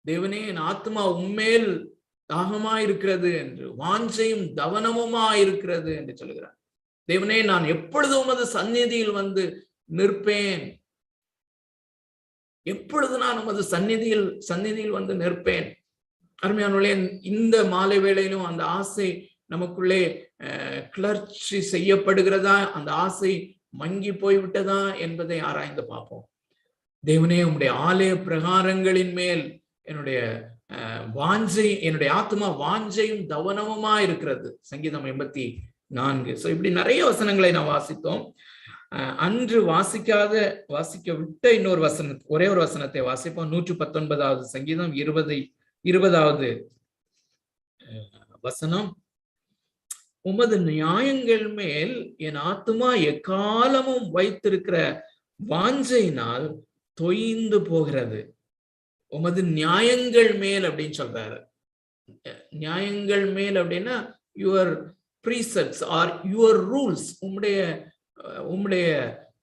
தேவனே என் ஆத்மா உம்மேல் தாகமா இருக்கிறது என்று, வாஞ்சையும் தவனமுமா இருக்கிறது என்று சொல்லுகிறார். தேவனே, நான் எப்பொழுது உமது சந்நிதியில் வந்து நிற்பேன், எப்பொழுது நான் உமது சந்நிதியில் வந்து நிற்பேன். அருமையானவர்களே, இந்த மாலை வேளையிலும் அந்த ஆசை நமக்குள்ளே கிளர்ச்சி செய்யப்படுகிறதா, அந்த ஆசை மங்கி போய்விட்டதா என்பதை ஆராய்ந்து பார்ப்போம். தேவனே, உம்முடைய ஆலய பிரகாரங்களின் மேல் என்னுடைய ஆத்மா வாஞ்சையும் தவனமுமா இருக்கிறது. சங்கீதம் 84. இப்படி நிறைய வசனங்களை நாம் வாசித்தோம். அன்று வாசிக்க விட்ட இன்னொரு ஒரே ஒரு வசனத்தை வாசிப்போம். 119வது சங்கீதம் 20வது வசனம். உமது நியாயங்கள் மேல் என் ஆத்துமா எக்காலமும் வைத்திருக்கிற வாஞ்சையினால் தொய்ந்து போகிறது. உமது நியாயங்கள் மேல் அப்படின்னு சொல்றாரு. நியாயங்கள் மேல் அப்படின்னா your precepts are your rules, உம்முடைய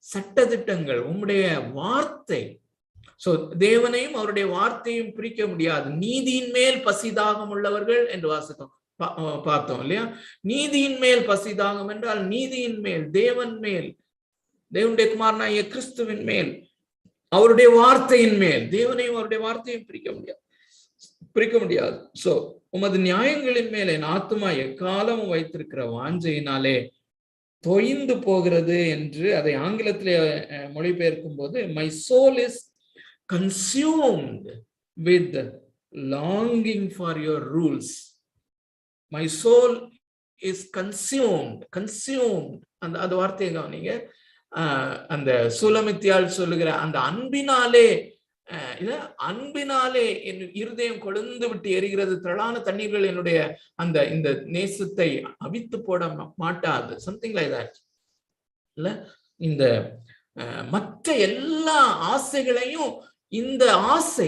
சட்டதிட்டங்கள், உம்முடைய வார்த்தை. சோ தேவனையும் அவருடைய வார்த்தையும் பிரிக்க முடியாது. நீதியின் மேல் பசிதாகம் உள்ளவர்கள் என்று வாசித்தோம், பார்த்தோம் இல்லையா? நீதியின் மேல் பசிதாகம் என்றால் நீதியின் மேல், தேவன் மேல், தேவனுடைய குமாரனாகிய கிறிஸ்துவின் மேல், அவருடைய வார்த்தையின் மேல். தேவனையும் அவருடைய வார்த்தையும் பிரிக்க முடியாது. சோ உமது நியாயங்களின் மேல் என் ஆத்துமா எக்காலமும் வைத்திருக்கிற வாஞ்சையினாலே தொய்ந்து போகிறது என்று அதை ஆங்கிலத்திலே மொழிபெயர்க்கும் போது, my soul is consumed with longing for your rules. My soul is consumed. அந்த வார்த்தையை கவனிங்க. அந்த சுலமித்தியால் சொல்லுகிற அந்த அன்பினாலே என் இருதயம் கொழுந்து விட்டு எரிகிறது, திரளான தண்ணீர்கள் என்னுடைய இந்த நேசத்தை அவித்து போட மாட்டாது. Something like that. இல்ல, இந்த மற்ற எல்லா ஆசைகளையும் இந்த ஆசை,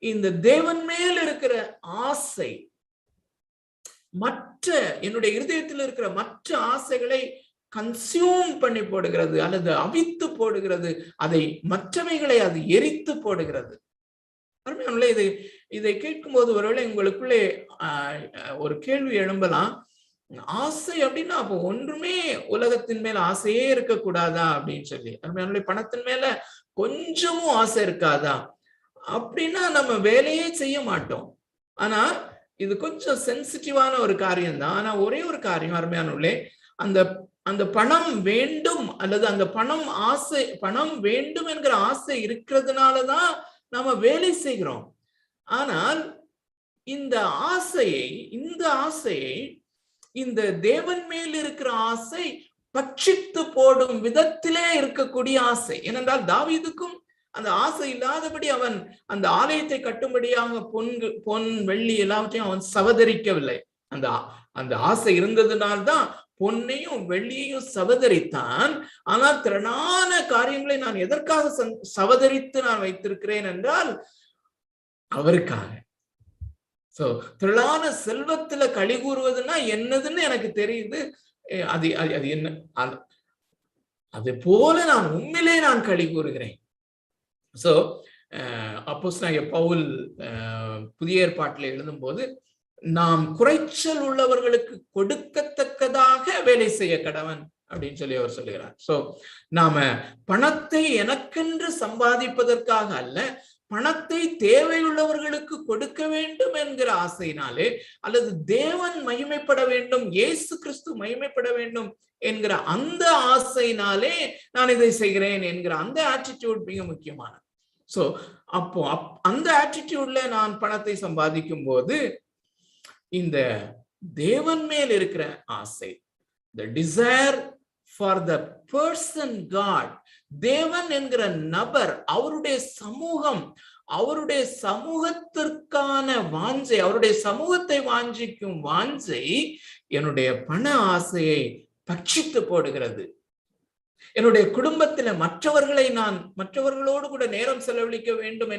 இந்த தேவன் மேல் இருக்கிற ஆசை, என்னுடைய இருதயத்தில் இருக்கிற மற்ற ஆசைகளை கன்சியூம் பண்ணி போடுகிறது அல்லது அவித்து போடுகிறது. மற்றவைகளை அது எரித்து போடுகிறது. இதை கேட்கும் போது ஒருவேளை உங்களுக்குள்ளே ஒரு கேள்வி எழும்பலாம். ஆசை அப்படின்னா அப்போ ஒன்றுமே உலகத்தின் மேல ஆசையே இருக்கக்கூடாதா அப்படின்னு சொல்லி. பணத்தின் மேல கொஞ்சமும் ஆசை இருக்காதா அப்படின்னா நம்ம வேலையே செய்ய மாட்டோம். ஆனா இது கொஞ்சம் சென்சிட்டிவான ஒரு காரியம் தான். ஆனா ஒரே ஒரு காரியம் அருமையானவர்களே, அந்த பணம் வேண்டும் அல்லது அந்த பணம் வேண்டும் என்கிற ஆசை இருக்கிறதுனாலதான் நாம வேலை செய்கிறோம். ஆனால் இந்த ஆசையை இந்த தேவன் மேல் இருக்கிற ஆசை பட்சித்து போடும் விதத்திலே இருக்கக்கூடிய ஆசை. ஏனென்றால் தாவீதுக்கும் அந்த ஆசை இல்லாதபடி அவன் அந்த ஆலயத்தை கட்டும்படியாக பொன் வெள்ளி எல்லாவற்றையும் அவன் சவதரிக்கவில்லை. அந்த ஆசை இருந்ததுனால்தான் பொன்னையும் வெள்ளியையும் சவதரித்தான். ஆனால் திரளான காரியங்களை நான் எதற்காக சவதரித்து நான் வைத்திருக்கிறேன் என்றால் அவருக்காக. சோ திரளான செல்வத்துல களி கூறுவதுன்னா என்னதுன்னு எனக்கு தெரியுது. அது என்ன, அது போல நான் உண்மையிலே நான் களி கூறுகிறேன். சோ அப்போஸ்தலனாகிய பவுல் புதிய ஏற்பாட்டில் எழுதும் போது, நாம் குறைச்சல் உள்ளவர்களுக்கு கொடுக்கத்தக்கதாக வேலை செய்ய கடவன் அப்படின்னு சொல்லி அவர் சொல்லுகிறார். சோ நாம பணத்தை எனக்கென்று சம்பாதிப்பதற்காக அல்ல, பணத்தை தேவையுள்ளவர்களுக்கு கொடுக்க வேண்டும் என்கிற ஆசையினாலே, அல்லது தேவன் மகிமைப்பட வேண்டும், இயேசு கிறிஸ்து மகிமைப்பட வேண்டும் என்கிற அந்த ஆசையினாலே நான் இதை செய்கிறேன் என்கிற அந்த ஆட்டிடியூட் மிக முக்கியமானது. சோ அப்போ அந்த ஆட்டிடியூட்ல நான் பணத்தை சம்பாதிக்கும் போது இந்த தேவன் மேல் இருக்கிற ஆசை, the desire for the person God, தேவன் என்கிற நபர், அவருடைய சமூகம், அவருடைய சமூகத்திற்கான வாஞ்சை, அவருடைய சமூகத்தை வாஞ்சிக்கும் வாஞ்சை என்னுடைய பண ஆசையை பட்சித்து போடுகிறது. என்னுடைய குடும்பத்தில மற்றவர்களோடு கூட நேரம் செலவழிக்க வேண்டும்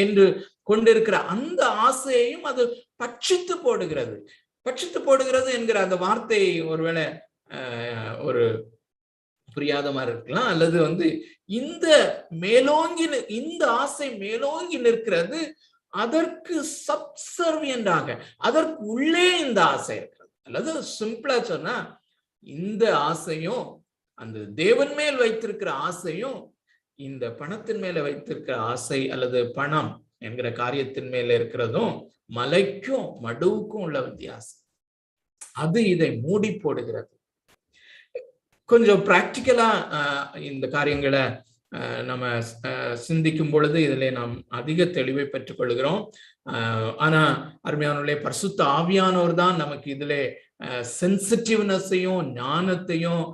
என்று கொண்டிருக்கிற அந்த ஆசையையும் அது பட்சித்து போடுகிறது என்கிற அந்த வார்த்தை ஒருவேளை ஒரு புரியாத மாதிரி இருக்கலாம். அல்லது இந்த ஆசை மேலோங்கி நிற்கிறது, அதற்கு சப்சர்வியண்டாக, அதற்கு உள்ளே இந்த ஆசை இருக்கிறது. அல்லது சிம்பிளா சொன்னா, இந்த ஆசையும் அந்த தேவன் மேல் வைத்திருக்கிற ஆசையும் இந்த பணத்தின் மேல வைத்திருக்கிற ஆசை அல்லது பணம் என்கிற காரியத்தின் மேல இருக்கிறதும் மலைக்கும் மடுவுக்கும் உள்ள வித்தியாசம். அது இதை மூடி போடுகிறது. கொஞ்சம் பிராக்டிக்கலா இந்த காரியங்களை நம்ம சிந்திக்கும் பொழுது இதிலே நாம் அதிக தெளிவை பெற்றுக் கொள்கிறோம். ஆனா அருமையானவர்களே, பரிசுத்த ஆவியானவர் தான் நமக்கு இதிலே சென்சிட்டிவ்னஸையும் ஞானத்தையும்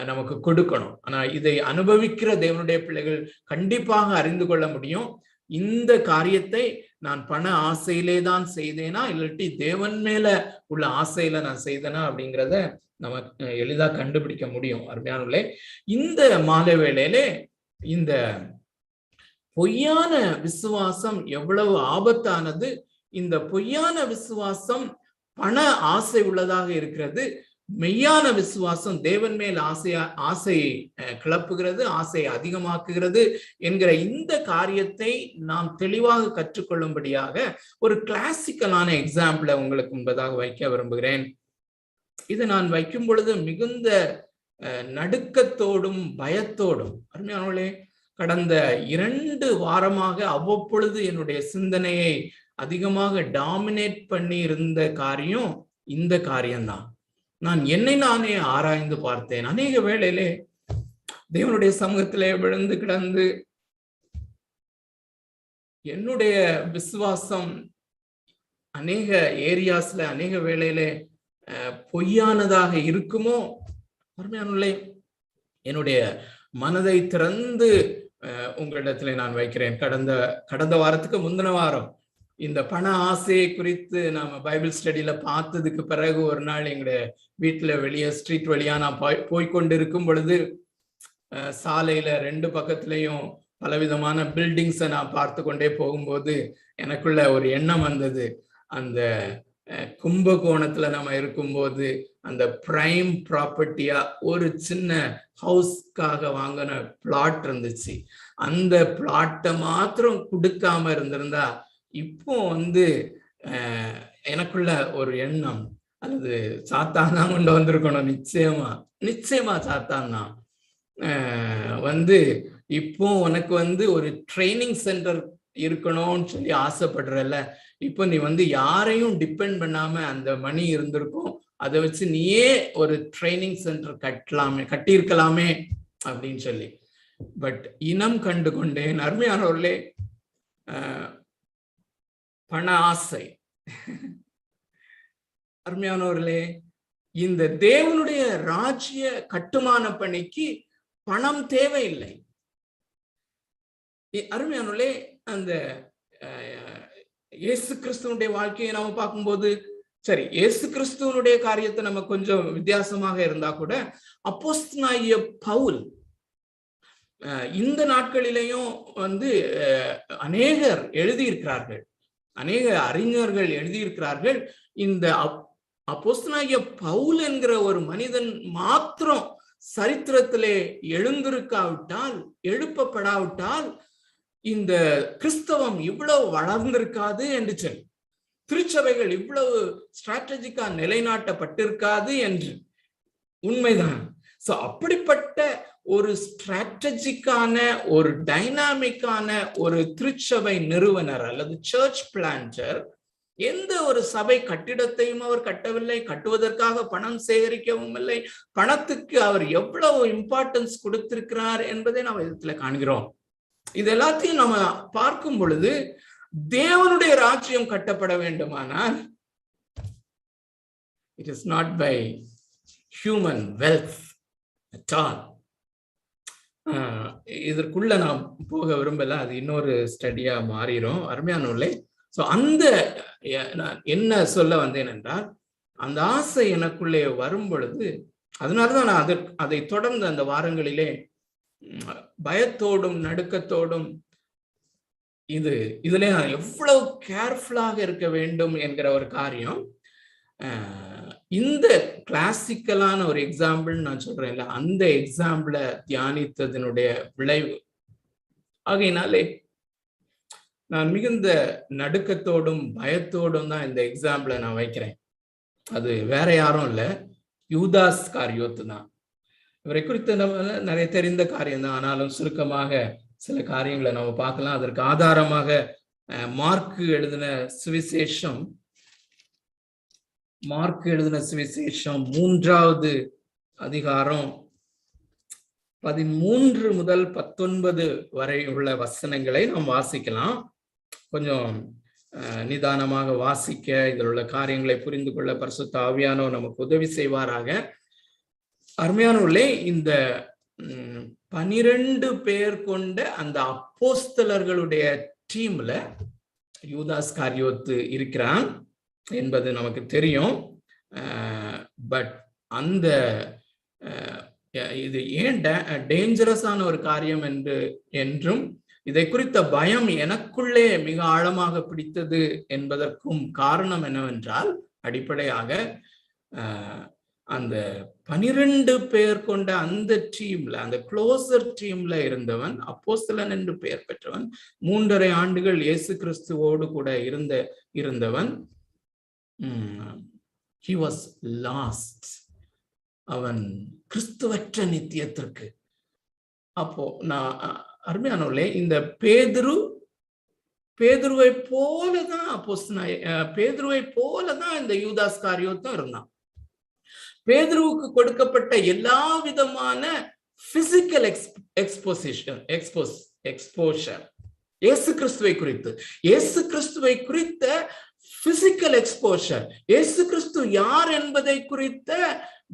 நமக்கு கொடுக்கணும். ஆனா இதை அனுபவிக்கிற தேவனுடைய பிள்ளைகள் கண்டிப்பாக அறிந்து கொள்ள முடியும். இந்த காரியத்தை நான் பண ஆசையிலே தான் செய்தேனா, இல்லாட்டி தேவன் மேல உள்ள ஆசையில நான் செய்தேனா அப்படிங்கிறத நம்ம எளிதா கண்டுபிடிக்க முடியும். அருமையானவர்களே, இந்த மாலை வேளையிலே இந்த பொய்யான விசுவாசம் எவ்வளவு ஆபத்தானது, இந்த பொய்யான விசுவாசம் பண ஆசை உள்ளதாக இருக்கிறது, மெய்யான விசுவாசம் தேவன் மேல் ஆசையை கிளப்புகிறது, ஆசையை அதிகமாக்குகிறது என்கிற இந்த காரியத்தை நாம் தெளிவாக கற்றுக்கொள்ளும்படியாக ஒரு கிளாசிக்கலான எக்ஸாம்பிளை உங்களுக்கு முன்பதாக வைக்க விரும்புகிறேன். இதை நான் வைக்கும் பொழுது மிகுந்த நடுக்கத்தோடும் பயத்தோடும், அருமையானவர்களே, கடந்த 2 வாரமாக அவ்வப்பொழுது என்னுடைய சிந்தனையை அதிகமாக டாமினேட் பண்ணி இருந்த காரியம் இந்த காரியம்தான். நான் என்னை நானே ஆராய்ந்து பார்த்தேன். அநேக வேளையிலே தேவனுடைய சமூகத்திலே விழுந்து கிடந்து என்னுடைய விசுவாசம் அநேக ஏரியாஸ்ல அநேக வேளையிலே பொய்யானதாக இருக்குமோ, அருமையானவர்களே, என்னுடைய மனதை திறந்து உங்களிடத்திலே நான் வைக்கிறேன். கடந்த வாரத்துக்கு முந்தின வாரம் இந்த பண ஆசையை குறித்து நாம பைபிள் ஸ்டடியில பார்த்ததுக்கு பிறகு ஒரு நாள் எங்களுடைய வீட்டுல வெளியே ஸ்ட்ரீட் வழியா நான் போய்கொண்டிருக்கும் பொழுது சாலையில 2 பக்கத்திலையும் பலவிதமான பில்டிங்ஸை நான் பார்த்து கொண்டே போகும்போது எனக்குள்ள ஒரு எண்ணம் வந்தது. அந்த கும்பகோணத்துல நம்ம இருக்கும்போது அந்த பிரைம் ப்ராப்பர்ட்டியா ஒரு சின்ன ஹவுஸ்க்காக வாங்கின பிளாட் இருந்துச்சு. அந்த பிளாட்டை மாத்திரம் கொடுக்காம இருந்திருந்தா இப்போ எனக்குள்ள ஒரு எண்ணம், அல்லது சாத்தான் தான் கொண்டு வந்திருக்கணும், நிச்சயமா சாத்தான் தான் இப்போ உனக்கு ஒரு ட்ரைனிங் சென்டர் இருக்கணும்னு சொல்லி ஆசைப்படுறல, இப்போ நீ யாரையும் டிபெண்ட் பண்ணாம அந்த மணி இருந்திருக்கும், அதை வச்சு நீயே ஒரு ட்ரைனிங் சென்டர் கட்டியிருக்கலாமே அப்படின்னு சொல்லி. பட் இனம் கண்டு கொண்டேன். அருமையானவர்களே, பண ஆசை, அருமையானவர்களே, இந்த தேவனுடைய ராஜ்ய கட்டுமான பணிக்கு பணம் தேவையில்லை. அருமையானவர்களே, அந்த இயேசு கிறிஸ்துவனுடைய வாழ்க்கையை நாம பார்க்கும்போது, சரி, இயேசு கிறிஸ்துவனுடைய காரியத்தை நம்ம கொஞ்சம் வித்தியாசமாக இருந்தா கூட, அப்போஸ்தலனாகிய பவுல் இந்த நாட்களிலேயும் அநேகர் எழுதியிருக்கிறார்கள், அநேக அறிஞர்கள் எழுதியிருக்கிறார்கள். இந்த அப்போஸ்தலனாகிய பவுல் என்கிற ஒரு மனிதன் மாத்திரம் சரித்திரத்திலே எழுப்பப்படாவிட்டால் இந்த கிறிஸ்தவம் இவ்வளவு வளர்ந்திருக்காது என்று சொல்லி, திருச்சபைகள் இவ்வளவு ஸ்ட்ராட்டஜிக்கா நிலைநாட்டப்பட்டிருக்காது என்று. உண்மைதான். சோ அப்படிப்பட்ட ஒரு ஸ்ட்ராட்டஜிக்கான, ஒரு டைனாமிக்கான ஒரு திருச்சபை நிறுவனர் அல்லது சர்ச் பிளான்டர். எந்த ஒரு சபை கட்டிடத்தையும் அவர் கட்டவில்லை, கட்டுவதற்காக பணம் சேகரிக்கவும் இல்லை. பணத்துக்கு அவர் எவ்வளவு இம்பார்ட்டன்ஸ் கொடுத்திருக்கிறார் என்பதை நாம் இடத்துல காண்கிறோம். இது எல்லாத்தையும் நம்ம பார்க்கும் பொழுது தேவனுடைய ராஜ்யம் கட்டப்பட வேண்டுமானால் it is not by human wealth at all. இதற்குள்ள நாம் போக விரும்பல, அது இன்னொரு ஸ்டடியா மாறிடும். அருமையான நூலை. சோ அந்த என்ன சொல்ல வந்தேன் என்றால், அந்த ஆசை எனக்குள்ளே வரும் பொழுது, அதனாலதான் நான் அதை தொடர்ந்து அந்த வாரங்களிலே பயத்தோடும் நடுக்கத்தோடும் இதுல எவ்வளவு கேர்ஃபுல்லாக இருக்க வேண்டும் என்கிற ஒரு காரியம். இந்த கிளாசிக்கலான ஒரு எக்ஸாம்பிள் நான் சொல்றேன்ல, அந்த எக்ஸாம்பிள தியானித்ததனுடைய விளைவு. ஆகையினாலே நான் மிகுந்த நடுக்கத்தோடும் பயத்தோடும் தான் இந்த எக்ஸாம்பிள நான் வைக்கிறேன். அது வேற யாரும் இல்ல, யூதாஸ் காரியோத்து தான். இவரை குறித்து நம்ம நிறைய தெரிந்த காரியம் தான், ஆனாலும் சுருக்கமாக சில காரியங்களை நம்ம பார்க்கலாம். அதற்கு ஆதாரமாக மார்க்கு எழுதின சுவிசேஷம் 3வது அதிகாரம் 13 முதல் 19 வரை உள்ள வசனங்களை நாம் வாசிக்கலாம். கொஞ்சம் நிதானமாக வாசிக்க, இதில் உள்ள காரியங்களை புரிந்து கொள்ள பரிசுத்த ஆவியானவர் நமக்கு உதவி செய்வாராக. அருமையானவர்களே, இந்த 12 பேர் கொண்ட அந்த அப்போஸ்தலர்களுடைய டீம்ல யூதாஸ் காரியோத்து இருக்கிறான் என்பது நமக்கு தெரியும். பட் அந்த இது ஏன் டேஞ்சரஸான ஒரு காரியம் என்றும் இதை குறித்த பயம் எனக்குள்ளே மிக ஆழமாக பிடித்தது என்பதற்கும் காரணம் என்னவென்றால், அடிப்படையாக அந்த 12 பேர் கொண்ட அந்த டீம்ல, அந்த க்ளோசர் டீம்ல இருந்தவன், அப்போஸ்தலன் என்று பெயர் பெற்றவன், 3.5 ஆண்டுகள் இயேசு கிறிஸ்துவோடு கூட இருந்தவன். he was lost. அவன் கிறிஸ்துவற்ற நித்தியத்திற்கு. அப்போ நான் அருமையானவர்களே, இந்த பேதுருவை போலதான் பேதுருவை போலதான் இந்த யூதாஸ் காரியோத்தும் இருந்தான். பேதுருவுக்கு கொடுக்கப்பட்ட எல்லா விதமான பிசிக்கல் எக்ஸ்போஷர் இயேசு கிறிஸ்துவை குறித்த பிசிக்கல் எக்ஸ்போஷர், இயேசு கிறிஸ்து யார் என்பதை குறித்த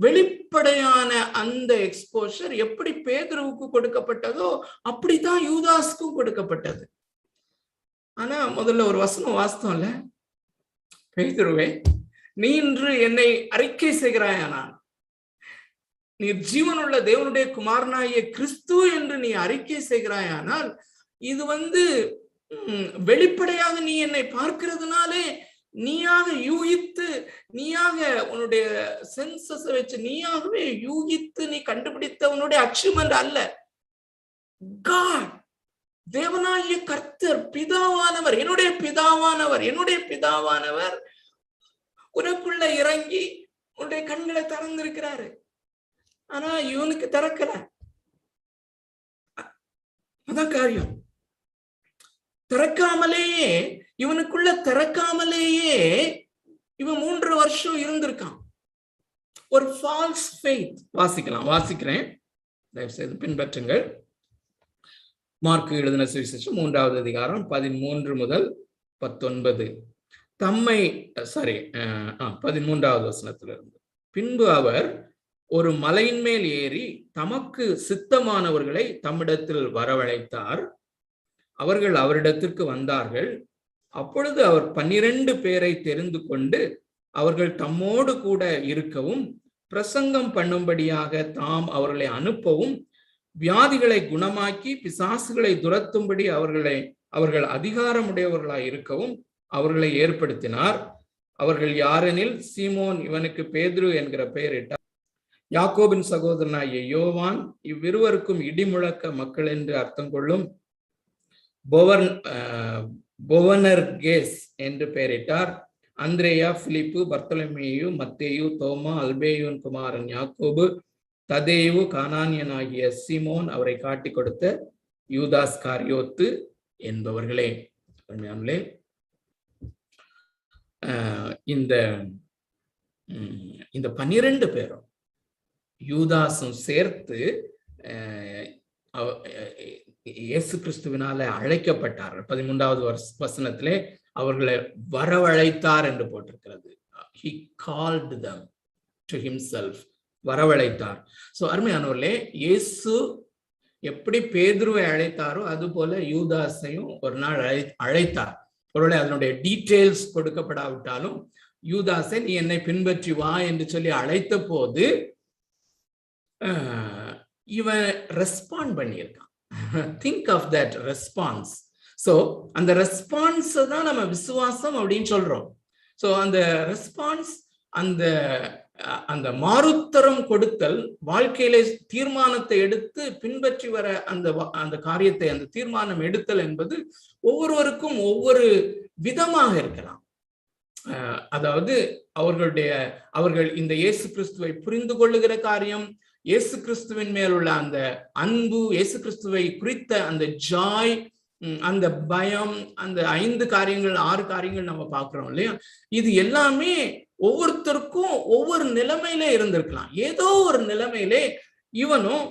வெளிப்படையான அந்த எக்ஸ்போஷர் எப்படி பேதுருவுக்கு கொடுக்கப்பட்டதோ அப்படித்தான் யூதாஸ்க்கும் கொடுக்கப்பட்டது. ஆனா முதல்ல ஒரு வசனம் வாஸ்தவம்ல, பேதுருவே, நீ இன்று என்னை அறிக்கை செய்கிறாயானால், நீ ஜீவனுள்ள தேவனுடைய குமாரனாகிய கிறிஸ்து என்று நீ அறிக்கை செய்கிறாயானால், இது வெளிப்படையாக நீ என்னை பார்க்கிறதுனாலே நீயாக யூகித்து, நீயாக உன்னுடைய சென்சஸ் வச்சு நீயாகவே யூகித்து நீ கண்டுபிடித்த உன்னுடைய அச்சீவ்மெண்ட் அல்ல. காட், தேவனாகிய கர்த்தர், பிதாவானவர், என்னுடைய பிதாவானவர் உனக்குள்ள இறங்கி உன்னுடைய கண்களை திறந்திருக்கிறாரு. ஆனா இவனுக்கு திறக்கல. அதான் காரியம். இவனுக்குள்ள திறக்காமலேயே இவன் 3 வருஷம் இருந்திருக்கான். ஒரு ஃபால்ஸ் ஃபெய்த். வாசிக்கிறேன், தயவு செய்து பின்பற்றுங்கள். மார்க்கு எழுதின சுவிசேஷம் 3வது அதிகாரம் 13 முதல் 19. 13வது வசனத்திலிருந்து. பின்பு அவர் ஒரு மலையின் மேல் ஏறி தமக்கு சித்தமானவர்களை தம்மிடத்தில் வரவழைத்தார். அவர்கள் அவரிடத்திற்கு வந்தார்கள். அப்பொழுது அவர் 12 பேரை தெரிந்து கொண்டு அவர்கள் தம்மோடு கூட இருக்கவும், பிரசங்கம் பண்ணும்படியாக தாம் அவர்களை அனுப்பவும், வியாதிகளை குணமாக்கி பிசாசுகளை துரத்தும்படி அவர்கள் அதிகாரமுடையவர்களாய் இருக்கவும் அவர்களை ஏற்படுத்தினார். அவர்கள் யாரெனில், சீமோன், இவனுக்கு பேதுரு என்கிற பெயரிட்டார், யாக்கோபின் சகோதரனாகிய யோவான், இவ்விருவருக்கும் இடிமுழக்க மக்கள் என்று அர்த்தம் கொள்ளும் பொவனர்கேஸ் என்று பெயரிட்டார், அந்திரேயா, பிலிப்பு, பர்த்தலமேயு, மத்தேயு, தோமா, அல்பேயுன் குமாரன் யாக்கோபு, ததேவு, கானானியனாகிய சீமோன், அவரை காட்டி கொடுத்த யூதாஸ் காரியோத்து என்பவர்களே. இந்த 12 பேரும் யூதாசும் சேர்த்து இயேசு கிறிஸ்துவினால அழைக்கப்பட்டார்கள். 13வது வசனத்திலே அவர்களை வரவழைத்தார் என்று போட்டிருக்கிறது. He called them to himself. வரவழைத்தார். சோ அருமையானவர்களே, இயேசு எப்படி பேதுருவை அழைத்தாரோ அது போல யூதாசையும் ஒரு நாள் அழைத்தார். ஒருவேளை அதனுடைய டீட்டெயில்ஸ் கொடுக்கப்படாவிட்டாலும் யூதாசை நீ என்னை பின்பற்றி வா என்று சொல்லி அழைத்த போது இவன் ரெஸ்பாண்ட் பண்ணியிருக்கான். Think of that response. So அந்த ரெஸ்பான்ஸ் தான் நம்ம விசுவாசம் அப்படின்னு சொல்றோம். சோ அந்த ரெஸ்பான்ஸ், அந்த மாறுத்தரம் கொடுத்தல், வாழ்க்கையிலே தீர்மானத்தை எடுத்து பின்பற்றி வர அந்த காரியத்தை, அந்த தீர்மானம் எடுத்தல் என்பது ஒவ்வொருவருக்கும் ஒவ்வொரு விதமாக இருக்கலாம். அதாவது அவர்கள் இந்த இயேசு கிறிஸ்துவை புரிந்து கொள்ளுகிற காரியம், இயேசு கிறிஸ்துவின் மேலுள்ள அந்த அன்பு, இயேசு கிறிஸ்துவை குறித்த அந்த ஜாய், அந்த பயம், அந்த 5 காரியங்கள் 6 காரியங்கள் நம்ம பார்க்கிறோம் இல்லையா? இது எல்லாமே ஒவ்வொருத்தருக்கும் ஒவ்வொரு நிலைமையிலே இருந்திருக்கலாம். ஏதோ ஒரு நிலைமையிலே இவனும்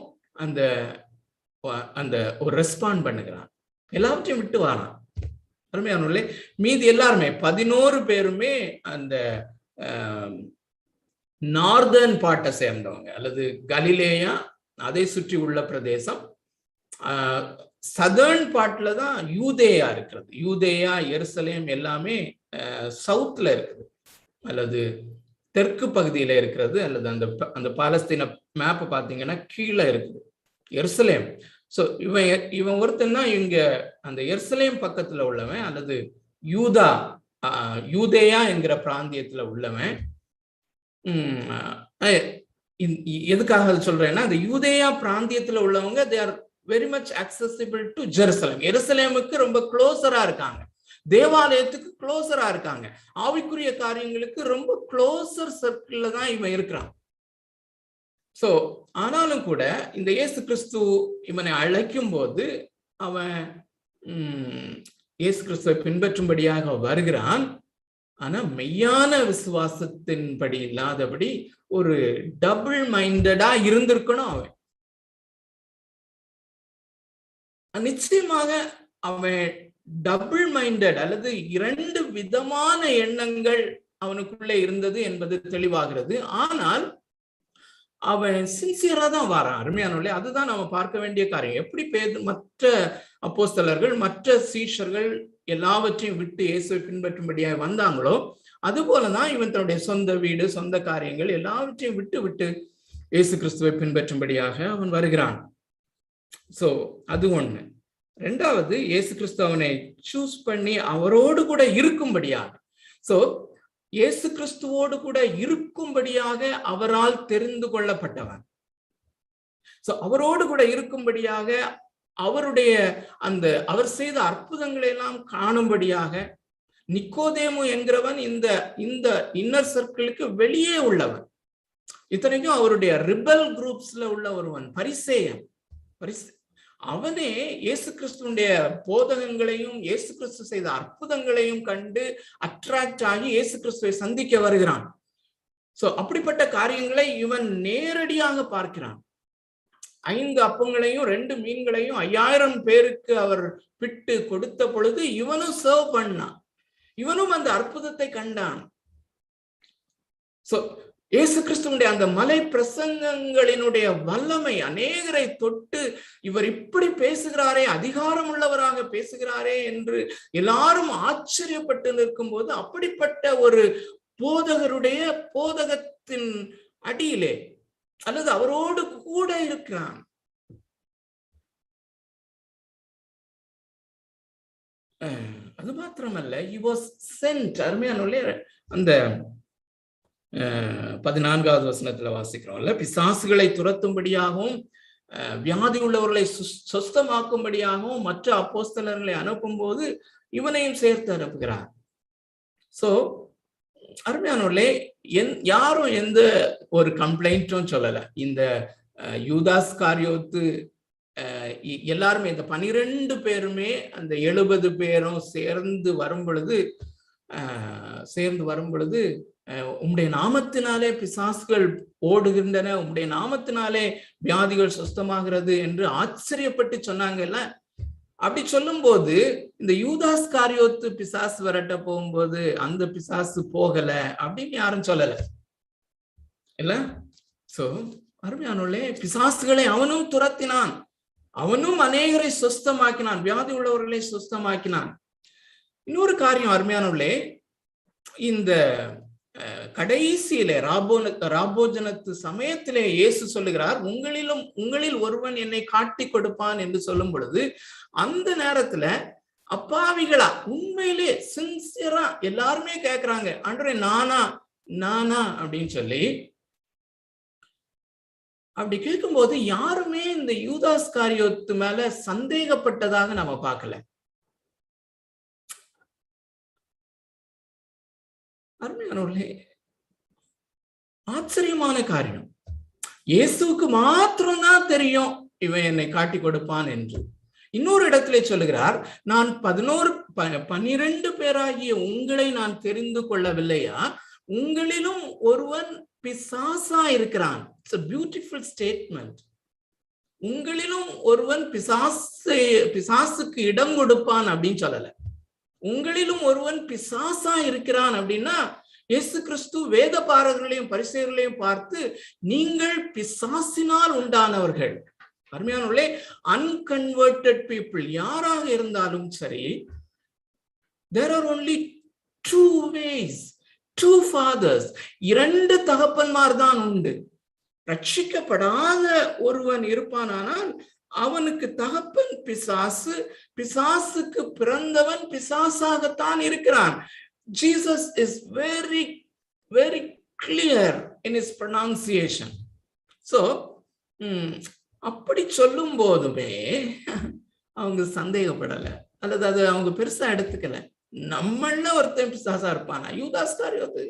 அந்த ஒரு ரெஸ்பாண்ட் பண்ணுகிறான், எல்லாவற்றையும் விட்டு வரான். அருமையானவர்களே, மீதி எல்லாருமே 11 பேருமே அந்த நார்தர்ன் பார்ட்டை சேர்ந்தவங்க, அல்லது கலிலேயா அதை சுற்றி உள்ள பிரதேசம். சதர்ன் பார்ட்ல தான் யூதேயா இருக்கிறது. யூதேயா, எருசலேம் எல்லாமே சவுத்ல இருக்குது, அல்லது தெற்கு பகுதியில இருக்கிறது, அல்லது அந்த பாலஸ்தீன மேப் பார்த்தீங்கன்னா கீழே இருக்குது எருசலேம். ஸோ இவன் ஒருத்தன் தான் இங்க அந்த எருசலேம் பக்கத்துல உள்ளவன், அல்லது யூதேயா என்கிற பிராந்தியத்துல உள்ளவன். எதுக்காக அது சொல்றேன்னா, அந்த யூதேயா பிராந்தியத்துல உள்ளவங்க they are very much accessible to Jerusalem. எருசலேமுக்கு ரொம்ப க்ளோசரா இருக்காங்க, தேவாலயத்துக்கு க்ளோசரா இருக்காங்க, ஆவிக்குரிய காரியங்களுக்கு ரொம்ப க்ளோசர் சர்க்கிள்ல தான் இவன் இருக்கிறான். சோ ஆனாலும் கூட இந்த இயேசு கிறிஸ்து இவனை அழைக்கும் போது அவன் இயேசு கிறிஸ்துவை பின்பற்றும்படியாக வருகிறான். ஆனா மெய்யான விசுவாசத்தின்படி இல்லாதபடி ஒரு டபுள் மைண்டடா இருந்திருக்கணும் அவன். நிச்சயமாக அவன் டபுள் மைண்டட், அல்லது 2 விதமான எண்ணங்கள் அவனுக்குள்ளே இருந்தது என்பது தெளிவாகிறது. ஆனால் அவன் சின்சியரா தான் வரான். அருமையானவர்களே, அதுதான் நம்ம பார்க்க வேண்டிய காரியம். எப்படி மற்ற அப்போஸ்தலர்கள், மற்ற சீஷர்கள் எல்லாவற்றையும் விட்டு இயேசுவை பின்பற்றும்படியாக வந்தாங்களோ, அது போலதான் இவன் தன்னுடைய சொந்த வீடு, சொந்த காரியங்கள் எல்லாவற்றையும் விட்டு இயேசு கிறிஸ்துவை பின்பற்றும்படியாக அவன் வருகிறான். சோ அது ஒண்ணு. 2வது, இயேசு கிறிஸ்து அவனை சூஸ் பண்ணி அவரோடு கூட இருக்கும்படியாக, சோ இயேசு கிறிஸ்துவோடு கூட இருக்கும்படியாக அவரால் தெரிந்து கொள்ளப்பட்டவன். சோ அவரோடு கூட இருக்கும்படியாக, அவருடைய அவர் செய்த அற்புதங்களை எல்லாம் காணும்படியாக. நிக்கோதேமு என்கிறவன் இந்த இன்னர் சர்க்கிளுக்கு வெளியே உள்ளவன். இத்தனைக்கும் அவருடைய ரிபல் குரூப்ஸ்ல உள்ள ஒருவன், பரிசேயன். அவனே இயேசு கிறிஸ்துடைய போதகங்களையும் இயேசு கிறிஸ்து செய்த அற்புதங்களையும் கண்டு அட்ராக்ட் ஆகி இயேசு கிறிஸ்துவை சந்திக்க வருகிறான். சோ அப்படிப்பட்ட காரியங்களை இவன் நேரடியாக பார்க்கிறான். 5 அப்பங்களையும் 2 மீன்களையும் 5000 பேருக்கு அவர் பிட்டு கொடுத்த பொழுது இவனும் சர்வ் பண்ணான், இவனும் அந்த அற்புதத்தை கண்டான். சோ இயேசு கிறிஸ்துவனுடைய அந்த மலை பிரசங்கங்களினுடைய வல்லமை அநேகரை தொட்டு, இவர் இப்படி பேசுகிறாரே, அதிகாரம் உள்ளவராக பேசுகிறாரே என்று எல்லாரும் ஆச்சரியப்பட்டு நிற்கும் போது, அப்படிப்பட்ட ஒரு போதகருடைய போதகத்தின் அடியிலே, அல்லது அவரோடு கூட இருக்கிறான். அது மாத்திரமல்ல, he was sent. அருமையானவர்களே, அந்த 14வது வசனத்துல வாசிக்கிறோம்ல, பிசாசுகளை துரத்தும்படியாகவும் வியாதி உள்ளவர்களை சொஸ்தமாக்கும்படியாகவும் மற்ற அப்போஸ்தலர்களை அனுப்பும் போது இவனையும் சேர்த்து அனுப்புகிறார். சோ அருமையானவர்களே, யாரும் எந்த ஒரு கம்ப்ளைண்ட்டும் சொல்லல. இந்த யூதாஸ் காரியோத்து எல்லாருமே இந்த 12 பேருமே அந்த 70 பேரும் சேர்ந்து வரும் பொழுது உம்முடைய நாமத்தினாலே பிசாசுகள் ஓடுகின்றன, உம்முடைய நாமத்தினாலே வியாதிகள் சுத்தமாகிறது என்று ஆச்சரியப்பட்டு சொன்னாங்கல்ல. அப்படி சொல்லும் போது இந்த யூதாஸ் காரியோத்து பிசாசு விரட்ட போகும்போது அந்த பிசாசு போகல அப்படின்னு யாரும் சொல்லல இல்ல. சோ அருமையானோர்களே, பிசாசுகளை அவனும் துரத்தினான், அவனும் அநேகரை சுஸ்தமாக்கினான், வியாதி உள்ளவர்களை சுஸ்தமாக்கினான். இன்னொரு காரியம் அருமையானோர்களே, இந்த கடைசியிலே ராபோஜனத்து சமயத்திலே இயேசு சொல்லுகிறார், உங்களில் ஒருவன் என்னை காட்டி கொடுப்பான் என்று சொல்லும் பொழுது அந்த நேரத்துல அப்பாவிகளா உண்மையிலே சின்சியரா எல்லாருமே கேக்குறாங்க, ஆண்டவரே நானா நானா அப்படின்னு சொல்லி. அப்படி கேட்கும்போது யாருமே இந்த யூதாஸ் காரியோத்து மேல சந்தேகப்பட்டதாக நம்ம பார்க்கல. அருமையானவர்களே, ஆச்சரியமான காரியம். இயேசுவுக்கு மாத்திரம்தான் தெரியும் இவன் என்னை காட்டி கொடுப்பான் என்று. இன்னொரு இடத்திலே சொல்லுகிறார், நான் 12 பேராகிய உங்களை நான் தெரிந்து கொள்ளவில்லையா, உங்களிலும் ஒருவன் பிசாசா இருக்கிறான். It's a beautiful statement. உங்களிலும் ஒருவன் பிசாசுக்கு இடம் கொடுப்பான் அப்படின்னு சொல்லல. உங்களிலும் ஒருவன் பிசாசா இருக்கிறான் அப்படின்னா இயேசு கிறிஸ்து வேத பாரகர்களையும் பரிசேயர்களையும் பார்த்து நீங்கள் பிசாசினால் உண்டானவர்கள். அருமையானவர்களே, அன்கன்வெர்ட்டட் பீப்புள் யாராக இருந்தாலும் சரி, there are only two ways, two fathers. 2 தகப்பன்மார் தான் உண்டு. ரட்சிக்கப்படாத ஒருவன் இருப்பானால் அவனுக்கு தகப்பன் பிசாசு, பிசாசுக்கு பிறந்தவன் பிசாசாகத்தான் இருக்கிறான். Jesus is very very clear in his pronunciation. So அப்படி சொல்லும் போதுமே அவங்க சந்தேகப்படல, அல்லது அது அவங்க பெருசா எடுத்துக்கல. நம்மள ஒருத்தன் பிசாசா இருப்பானா, யூதாஸ் காரியோத்து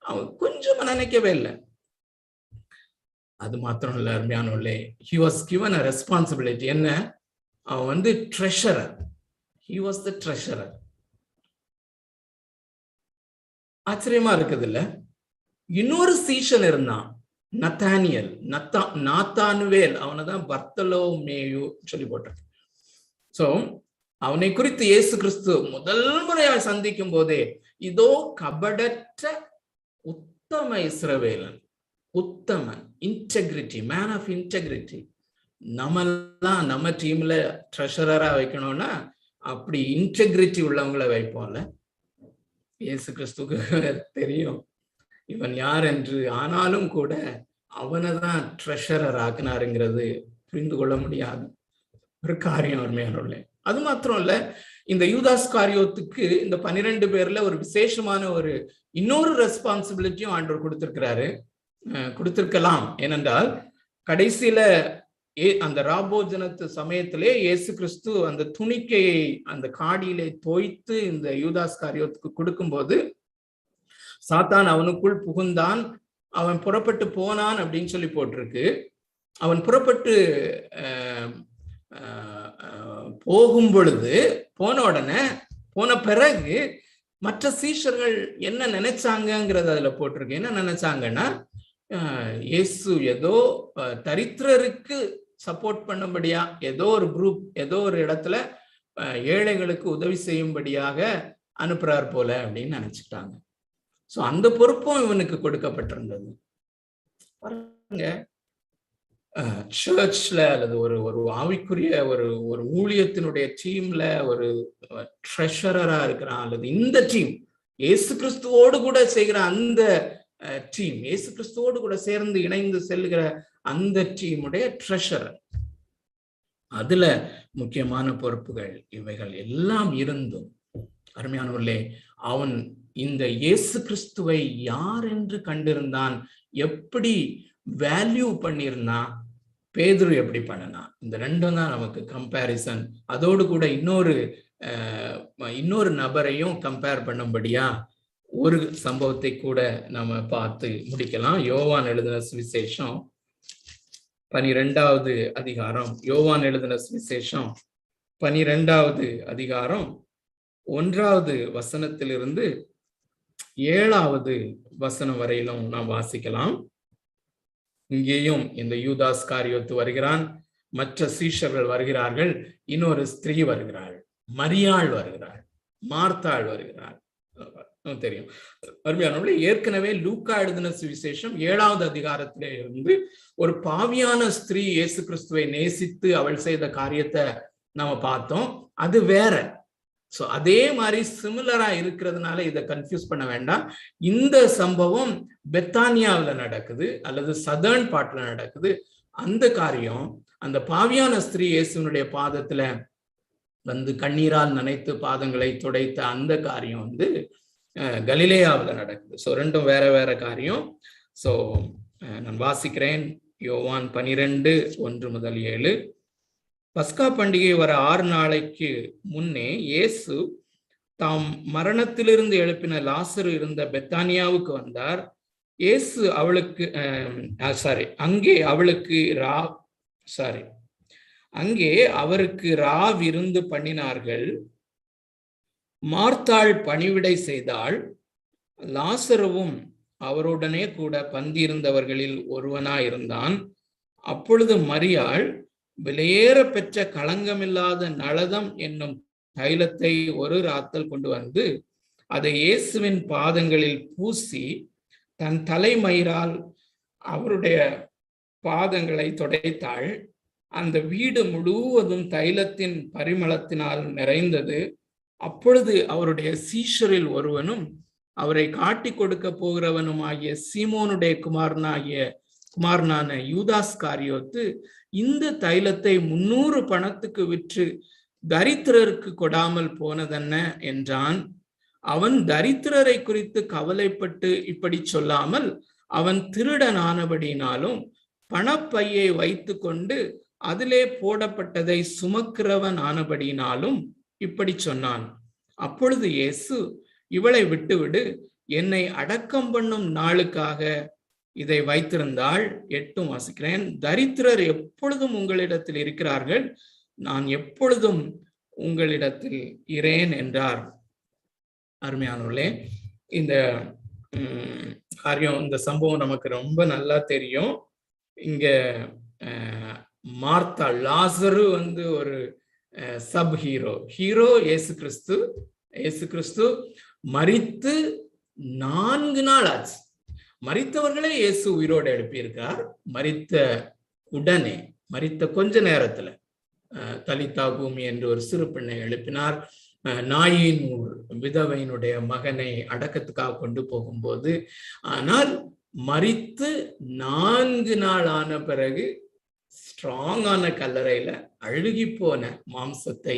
அவன் கொஞ்சம் நினைக்கவே இல்லை. அது மாத்திரம் இல்ல அருமையானவர்களே, he was given a responsibility. என்ன, அவன் treasurer. he was the treasurer. ஆச்சரியமா இருக்குது இல்ல. இன்னொரு சீஷன் இருந்தான், நத்தானியல், நாத்தானுவேல். அவனைதான் பர்த்தலோமேயு சொல்லி போட்டான். சோ அவனை குறித்து இயேசு கிறிஸ்து முதல் முறையாக சந்திக்கும் போதே, இதோ கபடற்ற உத்தம இஸ்ரவேலன், உத்தமன், இன்டெகிரிட்டி, மேன் ஆஃப் இன்டெகிரிட்டி. நம்ம டீம்ல ட்ரெஷரரா வைக்கணும்னா அப்படி இன்டெகிரிட்டி உள்ளவங்களை வைப்போம்ல. இயேசு கிறிஸ்துக்கு தெரியும் இவன் யார் என்று, ஆனாலும் கூட அவனை தான் ட்ரெஷரர் ஆக்கினாருங்கிறது புரிந்து கொள்ள முடியாது ஒரு காரியம் அருமையானவர்களே. அது மாத்திரம் இல்ல, இந்த யூதாஸ் காரியோத்துக்கு இந்த 12 பேர்ல ஒரு விசேஷமான இன்னொரு ரெஸ்பான்சிபிலிட்டியும் ஆண்டவர் கொடுத்திருக்கலாம். ஏனென்றால் கடைசியில அந்த ராபோஜனத்து சமயத்திலே இயேசு கிறிஸ்து அந்த துணிக்கையை அந்த காடியிலே தோய்த்து இந்த யூதாஸ் காரியோத்துக்கு கொடுக்கும்போது சாத்தான் அவனுக்குள் புகுந்தான், அவன் புறப்பட்டு போனான் அப்படின்னு சொல்லி போட்டிருக்கு. அவன் புறப்பட்டு போகும் பொழுது, போன பிறகு மற்ற சீஷர்கள் என்ன நினைச்சாங்கிறது அதுல போட்டிருக்கு. என்ன நினைச்சாங்கன்னா, இயேசு ஏதோ தரித்திரருக்கு சப்போர்ட் பண்ணும்படியா, ஏதோ ஒரு குரூப், ஏதோ ஒரு இடத்துல ஏழைகளுக்கு உதவி செய்யும்படியாக அனுப்புறார் போல அப்படின்னு நினைச்சுட்டாங்க. சோ அந்த பொறுப்பும் இவனுக்கு கொடுக்கப்பட்டிருந்தது. பாருங்க, சர்ச்ல அல்லது ஒரு ஆவிக்குரிய ஒரு ஊழியத்தினுடைய டீம்ல ஒரு ட்ரெஷரரா இருக்கிறான், அல்லது இந்த டீம் இயேசு கிறிஸ்துவோடு கூட செய்கிற அந்த டீம், இயேசு கிறிஸ்துவோடு கூட சேர்ந்து இணைந்து செல்கிற அந்த டீமுடைய ட்ரெஷரர். அதுல முக்கியமான பொறுப்புகள் இவைகள் எல்லாம் இருந்தும் அருமையானவர்களே, அவன் இந்த இயேசு கிறிஸ்துவை யார் என்று கண்டிருந்தான், எப்படி வேல்யூ பண்ணியிருந்தான், பேதுரு எப்படி பண்ணனா, இந்த ரெண்டும் தான் நமக்கு கம்பேரிசன். அதோடு கூட இன்னொரு நபரையும் கம்பேர் பண்ணும்படியா ஒரு சம்பவத்தை கூட நம்ம பார்த்து முடிக்கலாம். யோவான் எழுதின சுவிசேஷம் 12வது அதிகாரம், யோவான் எழுதின சுவிசேஷம் 12வது அதிகாரம் 1வது வசனத்திலிருந்து 7வது வசனம் வரையிலும் நாம் வாசிக்கலாம். இங்கேயும் இந்த யூதாஸ் காரியோத்து வருகிறான், மற்ற சீஷர்கள் வருகிறார்கள், இன்னொரு ஸ்திரீ வருகிறாள், மரியாள் வருகிறாள், மார்த்தாள் வருகிறாள். தெரியும் அருமையானவர்களே, ஏற்கனவே லூக்கா எழுதின சுவிசேஷம் 7வது அதிகாரத்திலே இருந்து ஒரு பாவியான ஸ்திரீ இயேசு கிறிஸ்துவை நேசித்து அவள் செய்த காரியத்தை நாம பார்த்தோம். அது வேற. சோ அதே மாதிரி சிமிலரா இருக்கிறதுனால இதை கன்ஃபியூஸ் பண்ண வேண்டாம். இந்த சம்பவம் பெத்தானியாவில் நடக்குது அல்லது சதர்ன் பார்ட்ல நடக்குது. அந்த காரியம், அந்த பாவியான ஸ்திரீ இயேசுனுடைய பாதத்துல வந்து கண்ணீரால் நனைத்து பாதங்களை துடைத்த அந்த காரியம் வந்து கலிலேயாவில் நடக்குது. ஸோ ரெண்டும் வேற வேற காரியம். ஸோ நான் வாசிக்கிறேன். யோவான் 12:1-7. பஸ்கா பண்டிகை வர 6 நாளைக்கு முன்னே இயேசு தாம் மரணத்திலிருந்து எழுப்பின லாசரு இருந்த பெத்தானியாவுக்கு வந்தார். இயேசு அவளுக்கு அங்கே அவருக்கு விருந்து பண்ணினார்கள். மார்த்தாள் பணிவிடை செய்தாள். லாசருவும் அவருடனே கூட பந்தியிருந்தவர்களில் ஒருவனாயிருந்தான். அப்பொழுது மரியாள் விலையேற பெற்ற களங்கமில்லாத நளதம் என்னும் தைலத்தை ஒரு ராத்தல் கொண்டு வந்து அதை இயேசுவின் பாதங்களில் பூசி தன் தலைமயிரால் அவருடைய பாதங்களை துடைத்தாள். அந்த வீடு முழுவதும் தைலத்தின் பரிமளத்தினால் நிறைந்தது. அப்பொழுது அவருடைய சீஷரில் ஒருவனும் அவரை காட்டி கொடுக்க போகிறவனும் ஆகிய சீமோனுடைய குமாரனான யூதாஸ் காரியோத்து இந்த தைலத்தை 300 பணத்துக்கு விற்று தரித்திரருக்கு கொடாமல் போனதென்ன என்றான். அவன் தரித்திரரை குறித்து கவலைப்பட்டு இப்படி சொல்லாமல், அவன் திருடனானபடினாலும் பணப்பையை வைத்து கொண்டு அதிலே போடப்பட்டதை சுமக்கிறவன் ஆனபடினாலும் இப்படி சொன்னான். அப்பொழுது இயேசு, இவளை விட்டுவிடு, என்னை அடக்கம் பண்ணும் நாளுக்காக இதை வைத்திருந்தாள். 8 வாசிக்கிறேன். தரித்திரர் எப்பொழுதும் உங்களிடத்தில் இருக்கிறார்கள், நான் எப்பொழுதும் உங்களிடத்தில் இரேன் என்றார். அருமையானவர்களே, இந்த காரியம், இந்த சம்பவம் நமக்கு ரொம்ப நல்லா தெரியும். இங்க மார்த்தா, லாசரு வந்து ஒரு சப் ஹீரோ இயேசு கிறிஸ்து மரித்து 4 நாள் ஆச்சு. மரித்தவர்களே இயேசு உயிரோடு எழுப்பியிருக்கார். மரித்த கொஞ்ச நேரத்துல தலிதா பூமி என்று ஒரு சிறு பெண்ணை எழுப்பினார். நாயின் விதவையினுடைய மகனை அடக்கத்துக்காக கொண்டு போகும்போது, ஆனால் மரித்து 4 நாள் ஆன பிறகு ஸ்ட்ராங்கான கல்லறையில அழுகி போன மாம்சத்தை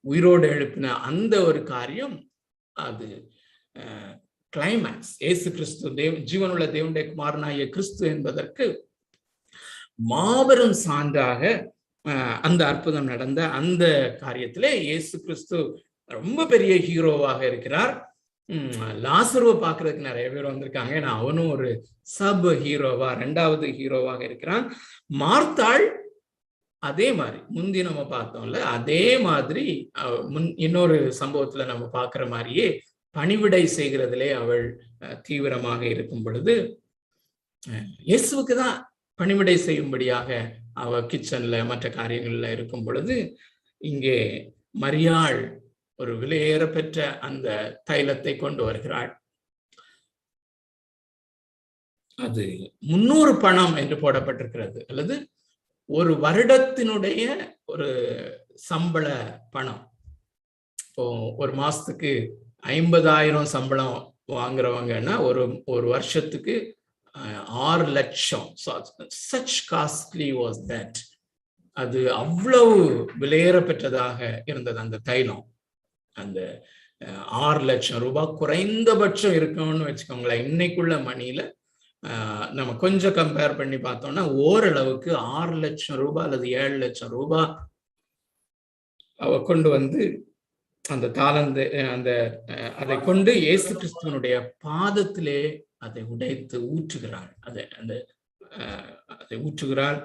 உயிரோடு எழுப்பின அந்த ஒரு காரியம், அது கிளைமேக்ஸ். இயேசு கிறிஸ்து ஜீவனுள்ள தேவனுடைய குமாரனாகிய கிறிஸ்து என்பதற்கு மாபெரும் சான்றாக அந்த அற்புதம் நடந்த அந்த காரியத்திலே இயேசு கிறிஸ்து ரொம்ப பெரிய ஹீரோவாக இருக்கிறார். லாசருவை பார்க்கறதுக்கு நிறைய பேர் வந்திருக்காங்க. ஏன்னா அவனும் ஒரு சப் ஹீரோவா, 2வது ஹீரோவாக இருக்கிறான். மார்த்தாள் அதே மாதிரி முந்தி நம்ம பார்த்தோம்ல, அதே மாதிரி இன்னொரு சம்பவத்துல நம்ம பார்க்கிற மாதிரியே பணிவிடை செய்கிறதுலே அவள் தீவிரமாக இருக்கும் பொழுது, இயேசுவுக்கு தான் பணிவிடை செய்யும்படியாக அவ கிச்சன்ல மற்ற காரியங்கள்ல இருக்கும் பொழுது, இங்கே மரியாள் ஒரு விலையேற பெற்ற அந்த தைலத்தை கொண்டு வருகிறாள். அது 300 பணம் என்று போடப்பட்டிருக்கிறது, அல்லது ஒரு வருடத்தினுடைய ஒரு சம்பள பணம். இப்போ ஒரு மாசத்துக்கு 50,000 சம்பளம் வாங்குறவங்கன்னா ஒரு வருஷத்துக்கு 6 லட்சம். such costly was that. அது அவ்வளவு விலையேற பெற்றதாக இருந்தது அந்த தைலம். அந்த 6 லட்சம் ரூபாய் குறைந்தபட்சம் இருக்கணும்னு வச்சுக்கோங்களேன். இன்னைக்குள்ள மணியில நம்ம கொஞ்சம் கம்பேர் பண்ணி பார்த்தோம்னா ஓரளவுக்கு 6 லட்சம் ரூபாய் அல்லது 7 லட்சம் ரூபாய் அவ கொண்டு வந்து அந்த அதை கொண்டு இயேசு கிறிஸ்துவனுடைய பாதத்திலே அதை உடைத்து ஊற்றுகிறாள். அதை ஊற்றுகிறாள்.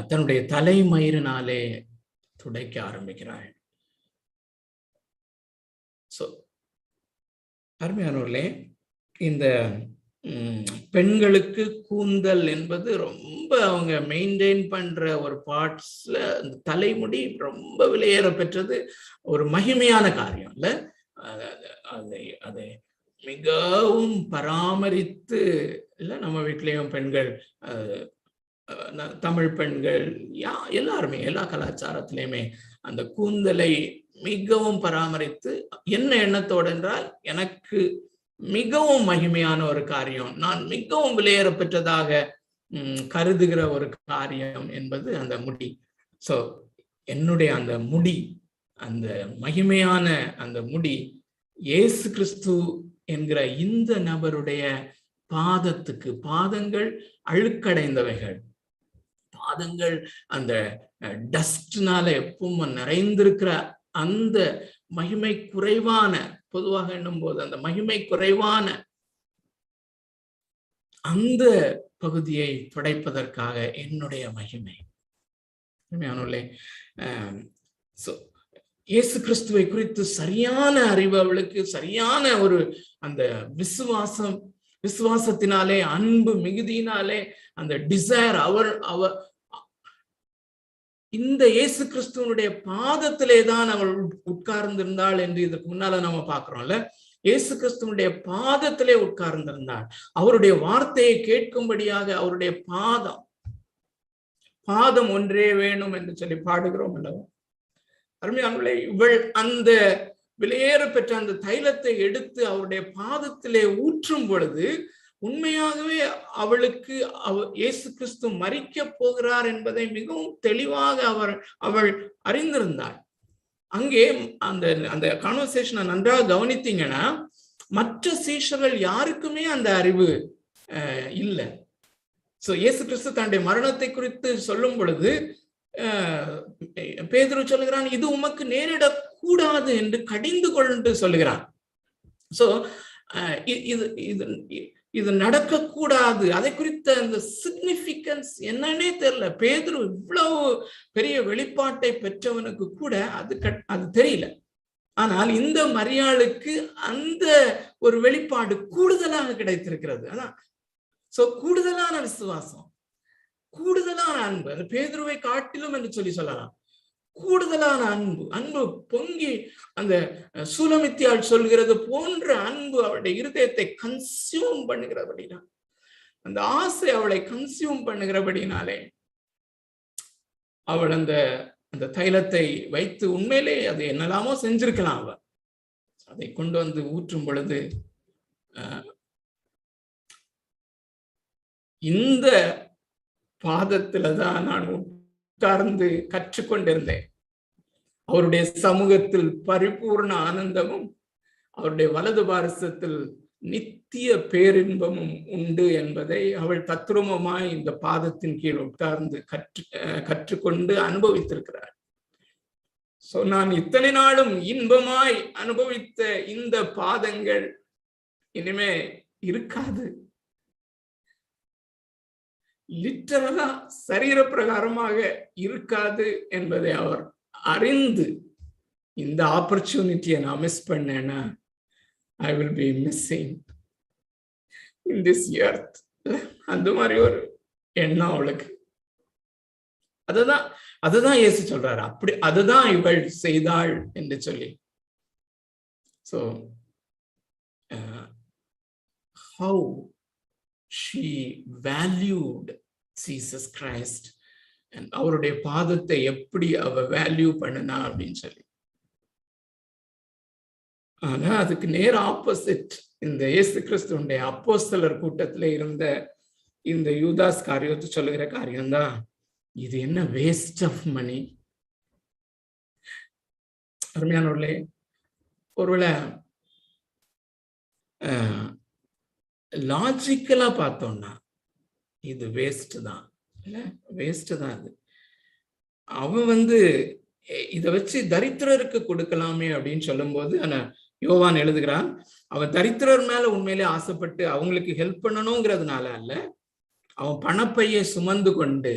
தன்னுடைய தலைமயிரினாலே துடைக்க ஆரம்பிக்கிறாள். சோ அருமையானவர்களே, இந்த பெண்களுக்கு கூந்தல் என்பது ரொம்ப அவங்க மெயின்டைன் பண்ற ஒரு பார்ட்ஸ்ல அந்த தலைமுடி ரொம்ப விலையேற பெற்றது, ஒரு மகிமையான காரியம் இல்ல. அதை அதை மிகவும் பராமரித்து இல்ல, நம்ம வீட்லயும் பெண்கள், தமிழ் பெண்கள் எல்லாருமே எல்லா கலாச்சாரத்திலையுமே அந்த கூந்தலை மிகவும் பராமரித்து, என்ன எண்ணத்தோடு என்றால், எனக்கு மிகவும் மகிமையான ஒரு காரியம், நான் மிகவும் விலையேற பெற்றதாக கருதுகிற ஒரு காரியம் என்பது அந்த முடி. சோ என்னுடைய அந்த முடி, அந்த மகிமையான அந்த முடி இயேசு கிறிஸ்து என்கிற இந்த நபருடைய பாதத்துக்கு, பாதங்கள் அழுக்கடைந்தவைகள், பாதங்கள் அந்த டஸ்ட்னால எப்பவும் நிறைந்திருக்கிற அந்த மகிமை குறைவான, பொதுவாக எண்ணும் போது அந்த மகிமை குறைவான அந்த பகுதியை துடைப்பதற்காக என்னுடைய மகிமை. இயேசு கிறிஸ்துவை குறித்து சரியான அறிவு அவளுக்கு, சரியான ஒரு அந்த விசுவாசத்தினாலே, அன்பு மிகுதியினாலே, அந்த டிசைர், அவர் இந்த இயேசு கிறிஸ்துவனுடைய பாதத்திலே தான் அவள் உட்கார்ந்திருந்தாள் என்று இதற்கு முன்னால நம்ம பாக்குறோம்ல. இயேசு கிறிஸ்துவனுடைய பாதத்திலே உட்கார்ந்திருந்தாள். அவருடைய வார்த்தையை கேட்கும்படியாக அவருடைய பாதம் ஒன்றே வேணும் என்று சொல்லி பாடுகிறோம் அல்லவா? அருமையானவர்களே, இவள் அந்த விலையேற பெற்ற அந்த தைலத்தை எடுத்து அவருடைய பாதத்திலே ஊற்றும் பொழுது உண்மையாகவே அவளுக்கு இயேசு கிறிஸ்து மரிக்க போகிறார் என்பதை மிகவும் தெளிவாக அவள் அறிந்திருந்தாள். அங்கே அந்த கான்வர்சேஷனை நன்றாக கவனித்தீங்கன்னா, மற்ற சீஷர்கள் யாருக்குமே அந்த அறிவு இல்லை. சோ இயேசு கிறிஸ்து தன்னுடைய மரணத்தை குறித்து சொல்லும் பொழுது பேதுரு சொல்லுகிறான், இது உமக்கு நேரிடக்கூடாது என்று கடிந்து கொண்டு சொல்லுகிறான். சோ இது நடக்கக்கூடாது. அதை குறித்த அந்த சிக்னிபிகன்ஸ் என்னன்னே தெரியல. பேதுரு இவ்வளவு பெரிய வெளிப்பாட்டை பெற்றவனுக்கு கூட அது தெரியல. ஆனால் இந்த மரியாளுக்கு அந்த ஒரு வெளிப்பாடு கூடுதலாக கிடைத்திருக்கிறது. அதான் சோ கூடுதலான விசுவாசம், கூடுதலான அன்பு, அது பேதுருவை காட்டிலும் என்று சொல்லலாம். கூடுதலான அன்பு பொங்கி அந்த சூலமித்தியால் சொல்கிறது போன்ற அன்பு அவளுடைய இருதயத்தை கன்சியூம் பண்ணுகிறபடினா, அந்த ஆசை அவளை கன்சியூம் பண்ணுகிறபடினாலே அவள் அந்த தைலத்தை வைத்து, உண்மையிலே அது என்னெல்லாமோ செஞ்சிருக்கலாம், அவள் அதை கொண்டு வந்து ஊற்றும் பொழுது இந்த பாதத்துலதான் நான் உட்கார்ந்து கற்றுக்கொண்டிருந்தேன். அவருடைய சமூகத்தில் பரிபூர்ண ஆனந்தமும் அவருடைய வலது பாரசத்தில் நித்திய பேரின்பமும் உண்டு என்பதை அவள் தத்ரூபமாய் இந்த பாதத்தின் கீழ் உட்கார்ந்து கற்றுக்கொண்டு அனுபவித்திருக்கிறார். சோ நான் இத்தனை நாளும் இன்பமாய் அனுபவித்த இந்த பாதங்கள் இனிமே இருக்காது. லிட்டரலா சரீர பிரகாரமாக இருக்காது என்பதை அவர் அறிந்து, இந்த ஆப்பர்ச்சுனிட்டியை நான் மிஸ் பண்ணேன்னா I will be missing in this earth. அந்த மாதிரி ஒரு எண்ணம் அவளுக்கு. அதுதான் இயேசு சொல்றாரு, அப்படி அதுதான் இவள் செய்தாள் என்று சொல்லி. So how she valued Jesus Christ, and அவருடைய பாதத்தை எப்படி அவ வேல்யூ பண்ணினா அப்படின்னு சொல்லி. ஆனா அதுக்கு நேர் ஆப்போசிட் இந்த இயேசு கிறிஸ்துவனுடைய அப்போஸ்தலர் கூட்டத்திலே இருந்த இந்த யூதாஸ் காரியத்தை சொல்லுகிற காரியம்தான், இது என்ன வேஸ்ட் ஆஃப் மணி. அருமையானவர்களே, ஒருவேளை லாஜிக்கலா பார்த்தோம்னா இது வேஸ்ட் தான், இல்ல வேஸ்ட் தான். அது அவன் இதை வச்சு தரித்திரருக்கு கொடுக்கலாமே அப்படின்னு சொல்லும் போது, ஆனா யோவான் எழுதுகிறான், அவன் தரித்திரர் மேல உண்மையிலே ஆசைப்பட்டு அவங்களுக்கு ஹெல்ப் பண்ணணுங்கிறதுனால அல்ல, அவன் பணப்பையை சுமந்து கொண்டு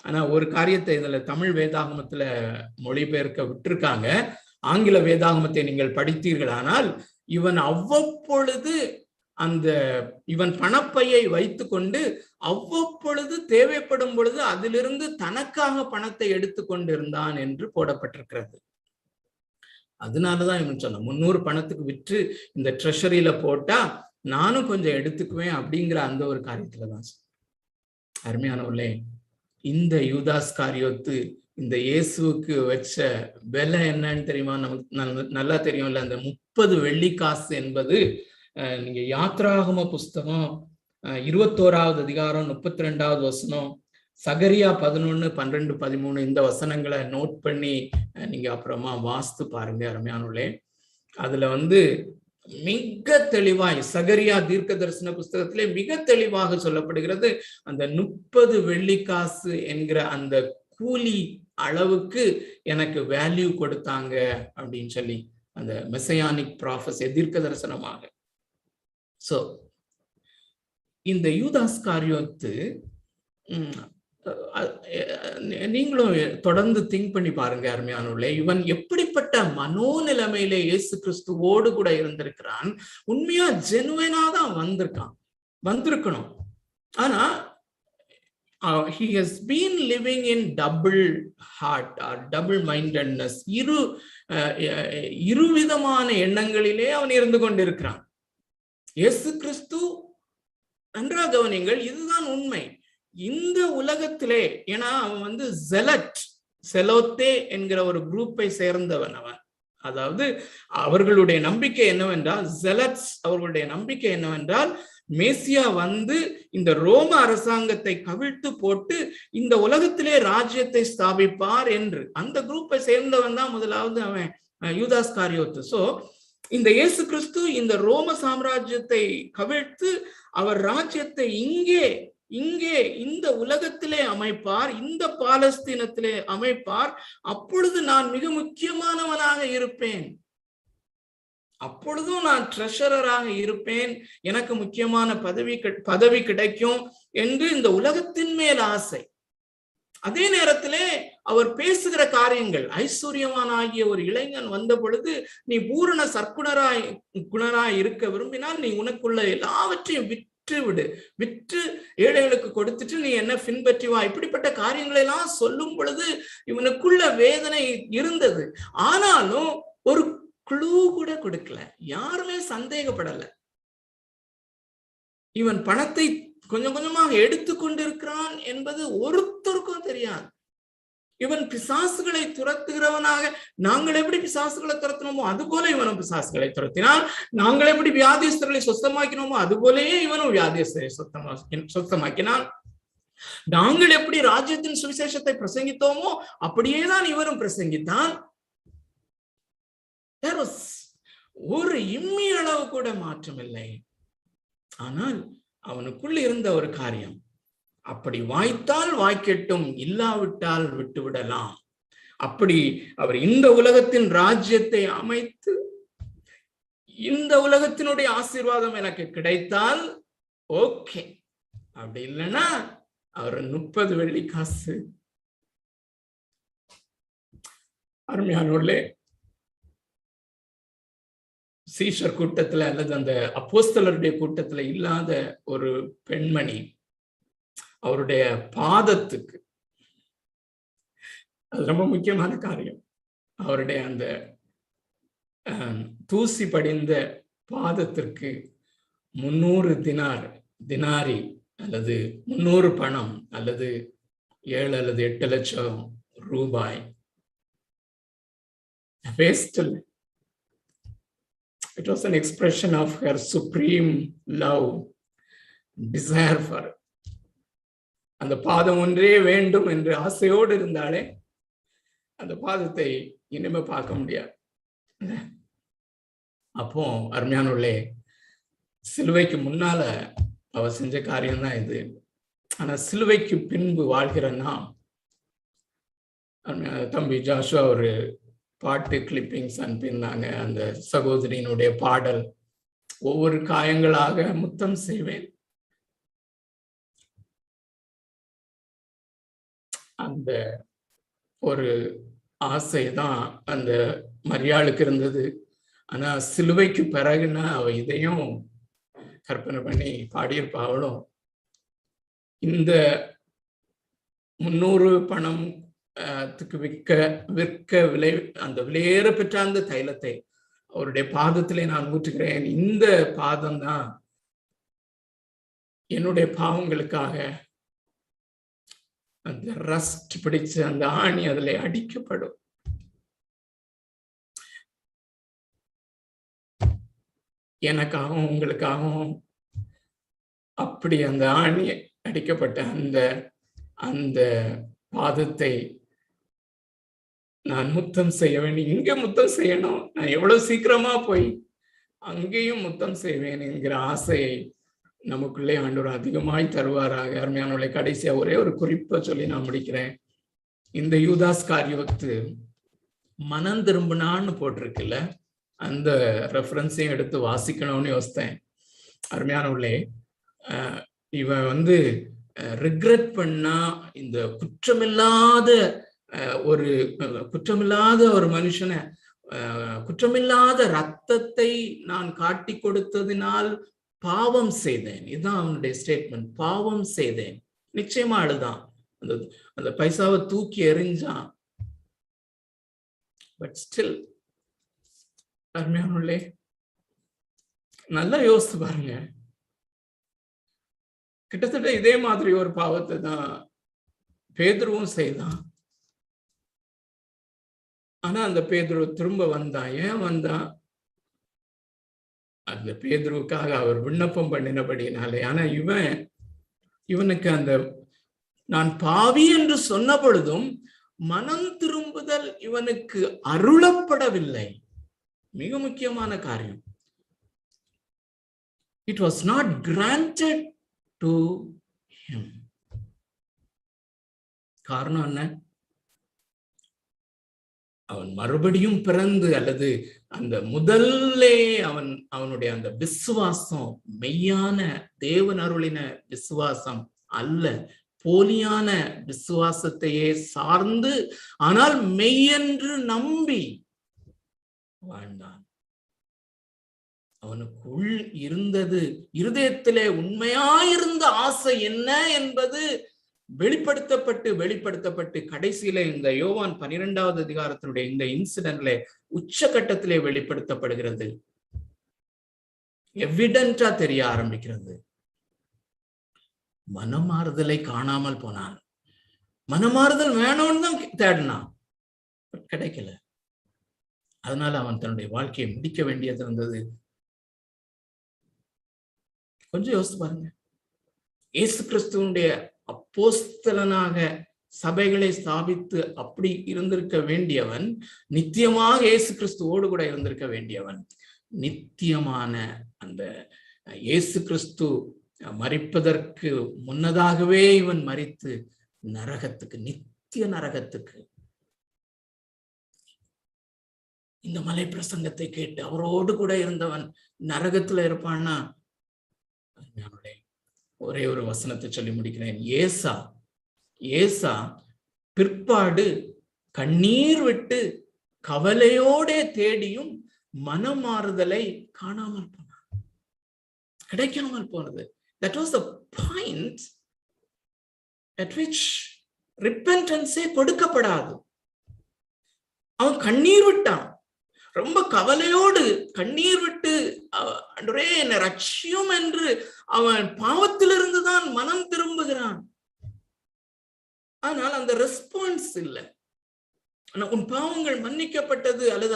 ஆனா ஒரு காரியத்தை இதுல தமிழ் வேதாகமத்துல மொழிபெயர்க்க விட்டிருக்காங்க. ஆங்கில வேதாகமத்தை நீங்கள் படித்தீர்களானால், இவன் அவ்வப்பொழுது இவன் பணப்பையை வைத்துக்கொண்டு அவ்வப்பொழுது தேவைப்படும் பொழுது அதிலிருந்து தனக்காக பணத்தை எடுத்துக்கொண்டிருந்தான் என்று போடப்பட்டிருக்கிறது. அதனாலதான் இவன் சொன்ன 300 பணத்துக்கு விற்று இந்த ட்ரெஷரியில போட்டா நானும் கொஞ்சம் எடுத்துக்குவேன் அப்படிங்கிற அந்த ஒரு காரியத்துலதான். அருமையானவர்களே, இந்த யூதாஸ் காரியோத்து இந்த இயேசுவுக்கு வச்ச விலை என்னன்னு தெரியுமா? நமக்கு நல்லா தெரியும்ல. அந்த 30 வெள்ளிக்காசு என்பது நீங்க யாத்ராகம புஸ்தகம் 21வது அதிகாரம் 32வது வசனம், சகரியா 11, 12, 13 இந்த வசனங்களை நோட் பண்ணி நீங்க அப்புறமா வாஸ்து பாருங்க அருமையானவர்களே. அதுல மிக தெளிவாய் சகரியா தீர்க்க தரிசன புஸ்தகத்திலே மிக தெளிவாக சொல்லப்படுகிறது. அந்த 30 வெள்ளிக்காசு என்கிற அந்த கூலி அளவுக்கு எனக்கு வேல்யூ கொடுத்தாங்க அப்படின்னு சொல்லி அந்த மெசையானிக் ப்ராஃபஸி தீர்க்க தரிசனமாக. சோ இந்த யூதாஸ் காரியோத்து நீங்களும் தொடர்ந்து திங்க் பண்ணி பாருங்க அருமையானவர்களே. இவன் எப்படிப்பட்ட மனோநிலைமையிலே இயேசு கிறிஸ்துவோடு கூட இருந்திருக்கிறான். உண்மையா ஜெனுவனா தான் வந்திருக்கணும். ஆனா he has been living in double heart or double mindedness. இருவிதமான எண்ணங்களிலே அவன் இருந்து கொண்டிருக்கிறான். இயேசு கிறிஸ்து, நன்றாக கவனிங்கள், இதுதான் உண்மை. இந்த உலகத்திலே, ஏன்னா அவன் செலோத்தே என்கிற ஒரு குரூப்பை சேர்ந்தவன் அவன். அதாவது அவர்களுடைய நம்பிக்கை என்னவென்றால், ஜெலட்ஸ் அவர்களுடைய நம்பிக்கை என்னவென்றால், மேசியா இந்த ரோம அரசாங்கத்தை கவிழ்த்து போட்டு இந்த உலகத்திலே ராஜ்யத்தை ஸ்தாபிப்பார் என்று. அந்த குரூப்பை சேர்ந்தவன் தான் முதலாவது அவன் யூதாஸ் காரியோத்து. சோ இந்த இயேசு கிறிஸ்து இந்த ரோம சாம்ராஜ்யத்தை கவிழ்த்து அவர் ராஜ்யத்தை இங்கே இந்த உலகத்திலே அமைப்பார், இந்த பாலஸ்தீனத்திலே அமைப்பார். அப்பொழுது நான் மிக முக்கியமானவனாக இருப்பேன், அப்பொழுதும் நான் ட்ரெஷரராக இருப்பேன், எனக்கு முக்கியமான பதவி கிடைக்கும் என்று இந்த உலகத்தின் மேல் ஆசை. அதே நேரத்திலே அவர் பேசுகிற காரியங்கள், ஐஸ்வர்யவான் ஆகிய ஒரு இளைஞன் வந்த பொழுது, நீ பூரண சற்குணராய் இருக்க விரும்பினால் நீ உனக்குள்ள எல்லாவற்றையும் விற்று ஏழைகளுக்கு கொடுத்துட்டு நீ என்ன பின்பற்றி வா. இப்படிப்பட்ட காரியங்களை எல்லாம் சொல்லும் பொழுது இவனுக்குள்ள வேதனை இருந்தது. ஆனாலும் ஒரு க்ளூ கூட கொடுக்கல, யாருமே சந்தேகப்படல. இவன் பணத்தை கொஞ்சம் கொஞ்சமாக எடுத்துக்கொண்டிருக்கிறான் என்பது ஒருத்தருக்கும் தெரியாது. இவன் பிசாசுகளை துரத்துகிறவனாக, நாங்கள் எப்படி பிசாசுகளை துரத்தினோமோ அதுபோல இவனும் பிசாசுகளை துரத்தினான். நாங்கள் எப்படி வியாதிஸ்தர்களை சொத்தமாக்கினோமோ அதுபோலயே இவனும் வியாதிஸ்தரை சொத்தமாக்கினான். நாங்கள் எப்படி ராஜ்யத்தின் சுவிசேஷத்தை பிரசங்கித்தோமோ அப்படியேதான் இவரும் பிரசங்கித்தான். ஒரு இம்மி அளவு கூட மாற்றம் இல்லை. ஆனால் அவனுக்குள் இருந்த ஒரு காரியம், அப்படி வாய்த்தால் வாய்க்கட்டும், இல்லாவிட்டால் விட்டுவிடலாம். அப்படி அவர் இந்த உலகத்தின் ராஜ்யத்தை அமைத்து இந்த உலகத்தினுடைய ஆசீர்வாதம் எனக்கு கிடைத்தால் ஓகே, அப்படி இல்லைன்னா அவர் 30 வெள்ளிக்காசு. அருமையானவர்களே, சீஷர் கூட்டத்துல அல்லது அந்த அப்போஸ்தலருடைய கூட்டத்துல இல்லாத ஒரு பெண்மணி அவருடைய பாதத்துக்கு, அது ரொம்ப முக்கியமான காரியம், அவருடைய அந்த தூசி படிந்த பாதத்திற்கு 300 தினாரி அல்லது 300 பணம் அல்லது 7 அல்லது 8 லட்சம் ரூபாய் வேஸ்ட் இல்லை. It was an expression of her supreme love, desire for. அந்த பாதம் ஒன்றே வேண்டும் என்று ஆசையோடு இருந்தாலே அந்த பாதத்தை இனிமே பார்க்க முடியாது. அப்போ அருமையானவர்களே, சிலுவைக்கு முன்னால அவ செஞ்ச காரியம்தான் இது. ஆனா சிலுவைக்கு பின்பு வாழ்கிற நாம், தம்பி ஜாஷுவா ஒரு பாட்டு கிளிப்பிங்ஸ் அனுப்பியிருந்தாங்க. அந்த சகோதரியினுடைய பாடல், ஒவ்வொரு காயங்களாக முத்தம் செய்வேன். அந்த ஒரு ஆசைதான் அந்த மரியாளுக்கு இருந்தது. ஆனா சிலுவைக்கு பிறகுனா அவ இதையும் கற்பனை பண்ணி பாடியிருப்பாவளும். இந்த 300 பணம் விற்க அந்த விலையேற பெற்ற அந்த தைலத்தை அவருடைய பாதத்திலே நான் ஊற்றுகிறேன். இந்த பாதம் தான் என்னுடைய பாவங்களுக்காக அந்த ரஸ்ட் பிடிச்சு அந்த ஆணி அதுல அடிக்கப்படும். எனக்காகவும் உங்களுக்காகவும் அப்படி அந்த ஆணி அடிக்கப்பட்ட அந்த பாதத்தை நான் முத்தம் செய்ய வேண்டும். இங்க முத்தம் செய்யணும், நான் எவ்வளவு சீக்கிரமா போய் அங்கேயும் முத்தம் செய்வேன் என்கிற ஆசையை நமக்குள்ளே ஆண்டவர் அதிகமாய் தருவாராக. அருமையானவர்களை, கடைசியா ஒரே ஒரு குறிப்பை சொல்லி நான் முடிக்கிறேன். இந்த யூதாஸ் காரியவத்து மனம் திரும்பினான்னு போட்டிருக்குல்ல, அந்த ரெஃபரன்ஸையும் எடுத்து வாசிக்கணும்னு யோசித்தேன். அருமையானவர்களே, இவன் ரிக்ரெட் பண்ணா இந்த குற்றமில்லாத ஒரு மனுஷனை, குற்றமில்லாத ரத்தத்தை நான் காட்டி கொடுத்ததினால் பாவம் செய்தேன். இதுதான் அவனுடைய ஸ்டேட்மெண்ட். பாவம் செய்தேன். நிச்சயமா அழுதான், அந்த பைசாவை தூக்கி எறிஞ்சான். பட் ஸ்டில், அருமையானவர்களே, நல்லா யோசித்து பாருங்க. கிட்டத்தட்ட இதே மாதிரி ஒரு பாவத்தை தான் பேதுருவும் செய்தான். ஆனா அந்த பேதுரு திரும்ப வந்தான். ஏன் வந்தான்? அந்த பேதுருவுக்காக அவர் விண்ணப்பம் பண்ணினபடினாலே. ஆனா இவனுக்கு அந்த நான் பாவி என்று சொன்ன பொழுதும் மனம் திரும்புதல் இவனுக்கு அருளப்படவில்லை. மிக முக்கியமான காரியம். It was not granted to him. காரணம் என்ன? அவன் மறுபடியும் பிறந்து, அல்லது அந்த முதல்லே அவனுடைய அந்த விசுவாசம் மெய்யான தேவன் அருளின விசுவாசம் அல்ல, போலியான விசுவாசத்தையே சார்ந்து, ஆனால் மெய்யென்று நம்பி வாழ்ந்தான். அவனுக்குள் இருந்தது, இருதயத்திலே உண்மையாயிருந்த ஆசை என்ன என்பது வெளிப்படுத்தப்பட்டு கடைசியில இந்த யோவான் 12வது அதிகாரத்தினுடைய இந்த இன்சிடென்ட்ல உச்சகட்டத்திலே வெளிப்படுத்தப்படுகிறது. எவிடென்டா தெரிய ஆரம்பிக்கிறது. மனமாறுதலை காணாமல் போனான். மனமாறுதல் வேணும்னு தான் தேடினான், கிடைக்கல. அதனால அவன் தன்னுடைய வாழ்க்கையை முடிக்க வேண்டியது இருந்தது. கொஞ்சம் யோசித்து பாருங்க. இயேசு கிறிஸ்துவனுடைய அப்போஸ்தலனாக சபைகளை ஸ்தாபித்து அப்படி இருந்திருக்க வேண்டியவன், நித்தியமாக இயேசு கிறிஸ்துவோடு கூட இருந்திருக்க வேண்டியவன், நித்தியமான அந்த இயேசு கிறிஸ்து மரிப்பதற்கு முன்னதாகவே இவன் மரித்து நரகத்துக்கு, நித்திய நரகத்துக்கு, இந்த மலை பிரசங்கத்தை கேட்டு அவரோடு கூட இருந்தவன் நரகத்துல இருப்பான்னா, ஒரே ஒரு வசனத்தை சொல்லி முடிக்கிறேன். ஏசா பிற்பாடு கண்ணீர் விட்டு கவலையோட தேடியும் மனமாறுதலை காணாமல் போனான், கிடைக்காமல் போனது. That was the point at which repentance கொடுக்கப்படாது. அவன் கண்ணீர் விட்டான், ரொம்ப கவலையோடு கண்ணீர் விட்டு, ஆண்டவரே என்னை ரட்சியும் என்று அவன் பாவத்திலிருந்து தான் மனம் திரும்புகிறான். ஆனால் அந்த ரெஸ்பான்ஸ் இல்லை. உன் பாவங்கள் மன்னிக்கப்பட்டது, அல்லது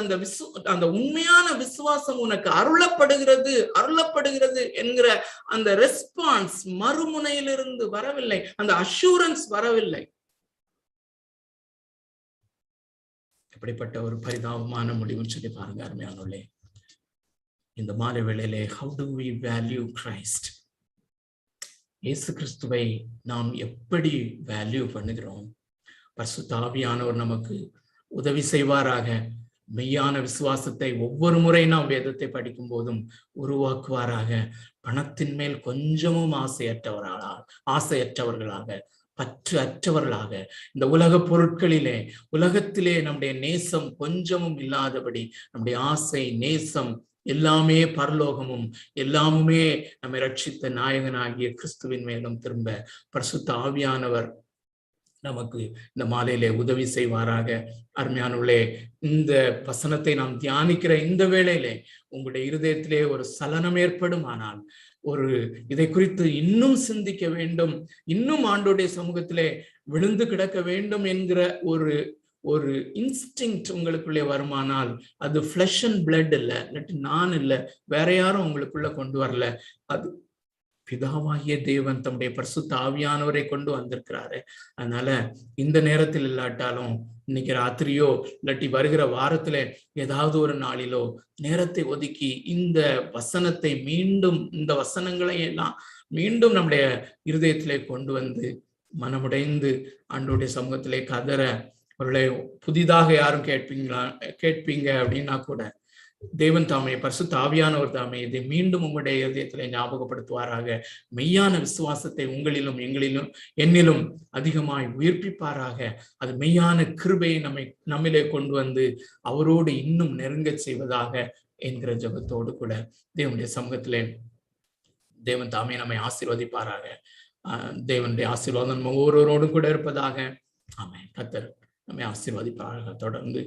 அந்த உண்மையான விசுவாசம் உனக்கு அருளப்படுகிறது என்கிற அந்த ரெஸ்பான்ஸ் மறுமுனையிலிருந்து வரவில்லை, அந்த அஷூரன்ஸ் வரவில்லை. எப்படிப்பட்ட ஒரு பரிதாபமான முடிவுன்னு சொல்லி பாருங்க அருமையானவர்களே. இந்த மாலை வேளையிலே how do we value Christ? இயேசு கிறிஸ்துவை நாம் எப்படி வேல்யூ பண்ணுகிறோம்? பரிசுத்த ஆவியானவர் நமக்கு உதவி செய்வாராக. மெய்யான விசுவாசத்தை ஒவ்வொரு முறை நாம் வேதத்தை படிக்கும் போதும் உருவாக்குவாராக. பணத்தின் மேல் கொஞ்சமும் ஆசையற்றவர்களாக, பற்று அற்றவர்களாக இந்த உலக பொருட்களிலே உலகத்திலே நம்முடைய நேசம் கொஞ்சமும் இல்லாதபடி நம்முடைய ஆசை நேசம் எல்லாமே பரலோகமும் எல்லாமுமே நம்மை ரட்சித்த நாயகனாகிய கிறிஸ்துவின் மேலும் திரும்ப பரிசுத்த ஆவியானவர் நமக்கு இந்த மாலையிலே உதவி செய்வாராக. அருமையானவர்களே, இந்த வசனத்தை நாம் தியானிக்கிற இந்த வேளையிலே உங்களுடைய இருதயத்திலே ஒரு சலனம் ஏற்படுமானால், ஒரு இதை குறித்து இன்னும் சிந்திக்க வேண்டும், இன்னும் ஆண்டோடைய சமூகத்திலே விழுந்து கிடக்க வேண்டும் என்கிற ஒரு இன்ஸ்டிங்க்ட் உங்களுக்குள்ளே வருமானால், அது ஃபிளஷ் அண்ட் பிளட் இல்ல, இல்லாட்டி நான் இல்ல, வேற யாரும் உங்களுக்குள்ள கொண்டு வரல, அது பிதாவாகிய தேவன் தம்முடைய பரிசுத்த ஆவியானவரை கொண்டு வந்திருக்கிறாரு. அதனால இந்த நேரத்தில் இல்லாட்டாலும் இன்னைக்கு ராத்திரியோ இல்லாட்டி வருகிற வாரத்துல ஏதாவது ஒரு நாளிலோ நேரத்தை ஒதுக்கி இந்த வசனத்தை மீண்டும், இந்த வசனங்களை எல்லாம் மீண்டும் நம்முடைய இருதயத்திலே கொண்டு வந்து மனமுடைந்து ஆண்டோடைய சமூகத்திலே கதற, அவர்களை புதிதாக யாரும் கேட்பீங்க அப்படின்னா கூட தேவன் தாமே பரிசுத்த ஆவியானவர் தாமே இதை மீண்டும் உங்களுடைய இதயத்திலே ஞாபகப்படுத்துவாராக. மெய்யான விசுவாசத்தை உங்களிலும் என்னிலும் அதிகமாய் உயிர்ப்பிப்பாராக. அது மெய்யான கிருபையை நம்மிலே கொண்டு வந்து அவரோடு இன்னும் நெருங்க செய்வதாக என்கிற ஜெபத்தோடு கூட தேவனுடைய சமூகத்திலே தேவன் தாமே நம்மை ஆசீர்வதிப்பாராக. தேவனுடைய ஆசீர்வாதம் ஒவ்வொருவரோடும் கூட இருப்பதாக. ஆமென். கர்த்தர் நம்மை ஆசீர்வதிப்பாராக. தொடர்ந்து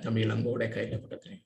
தம்பி இளங்கோட கையில படுத்துறேன்.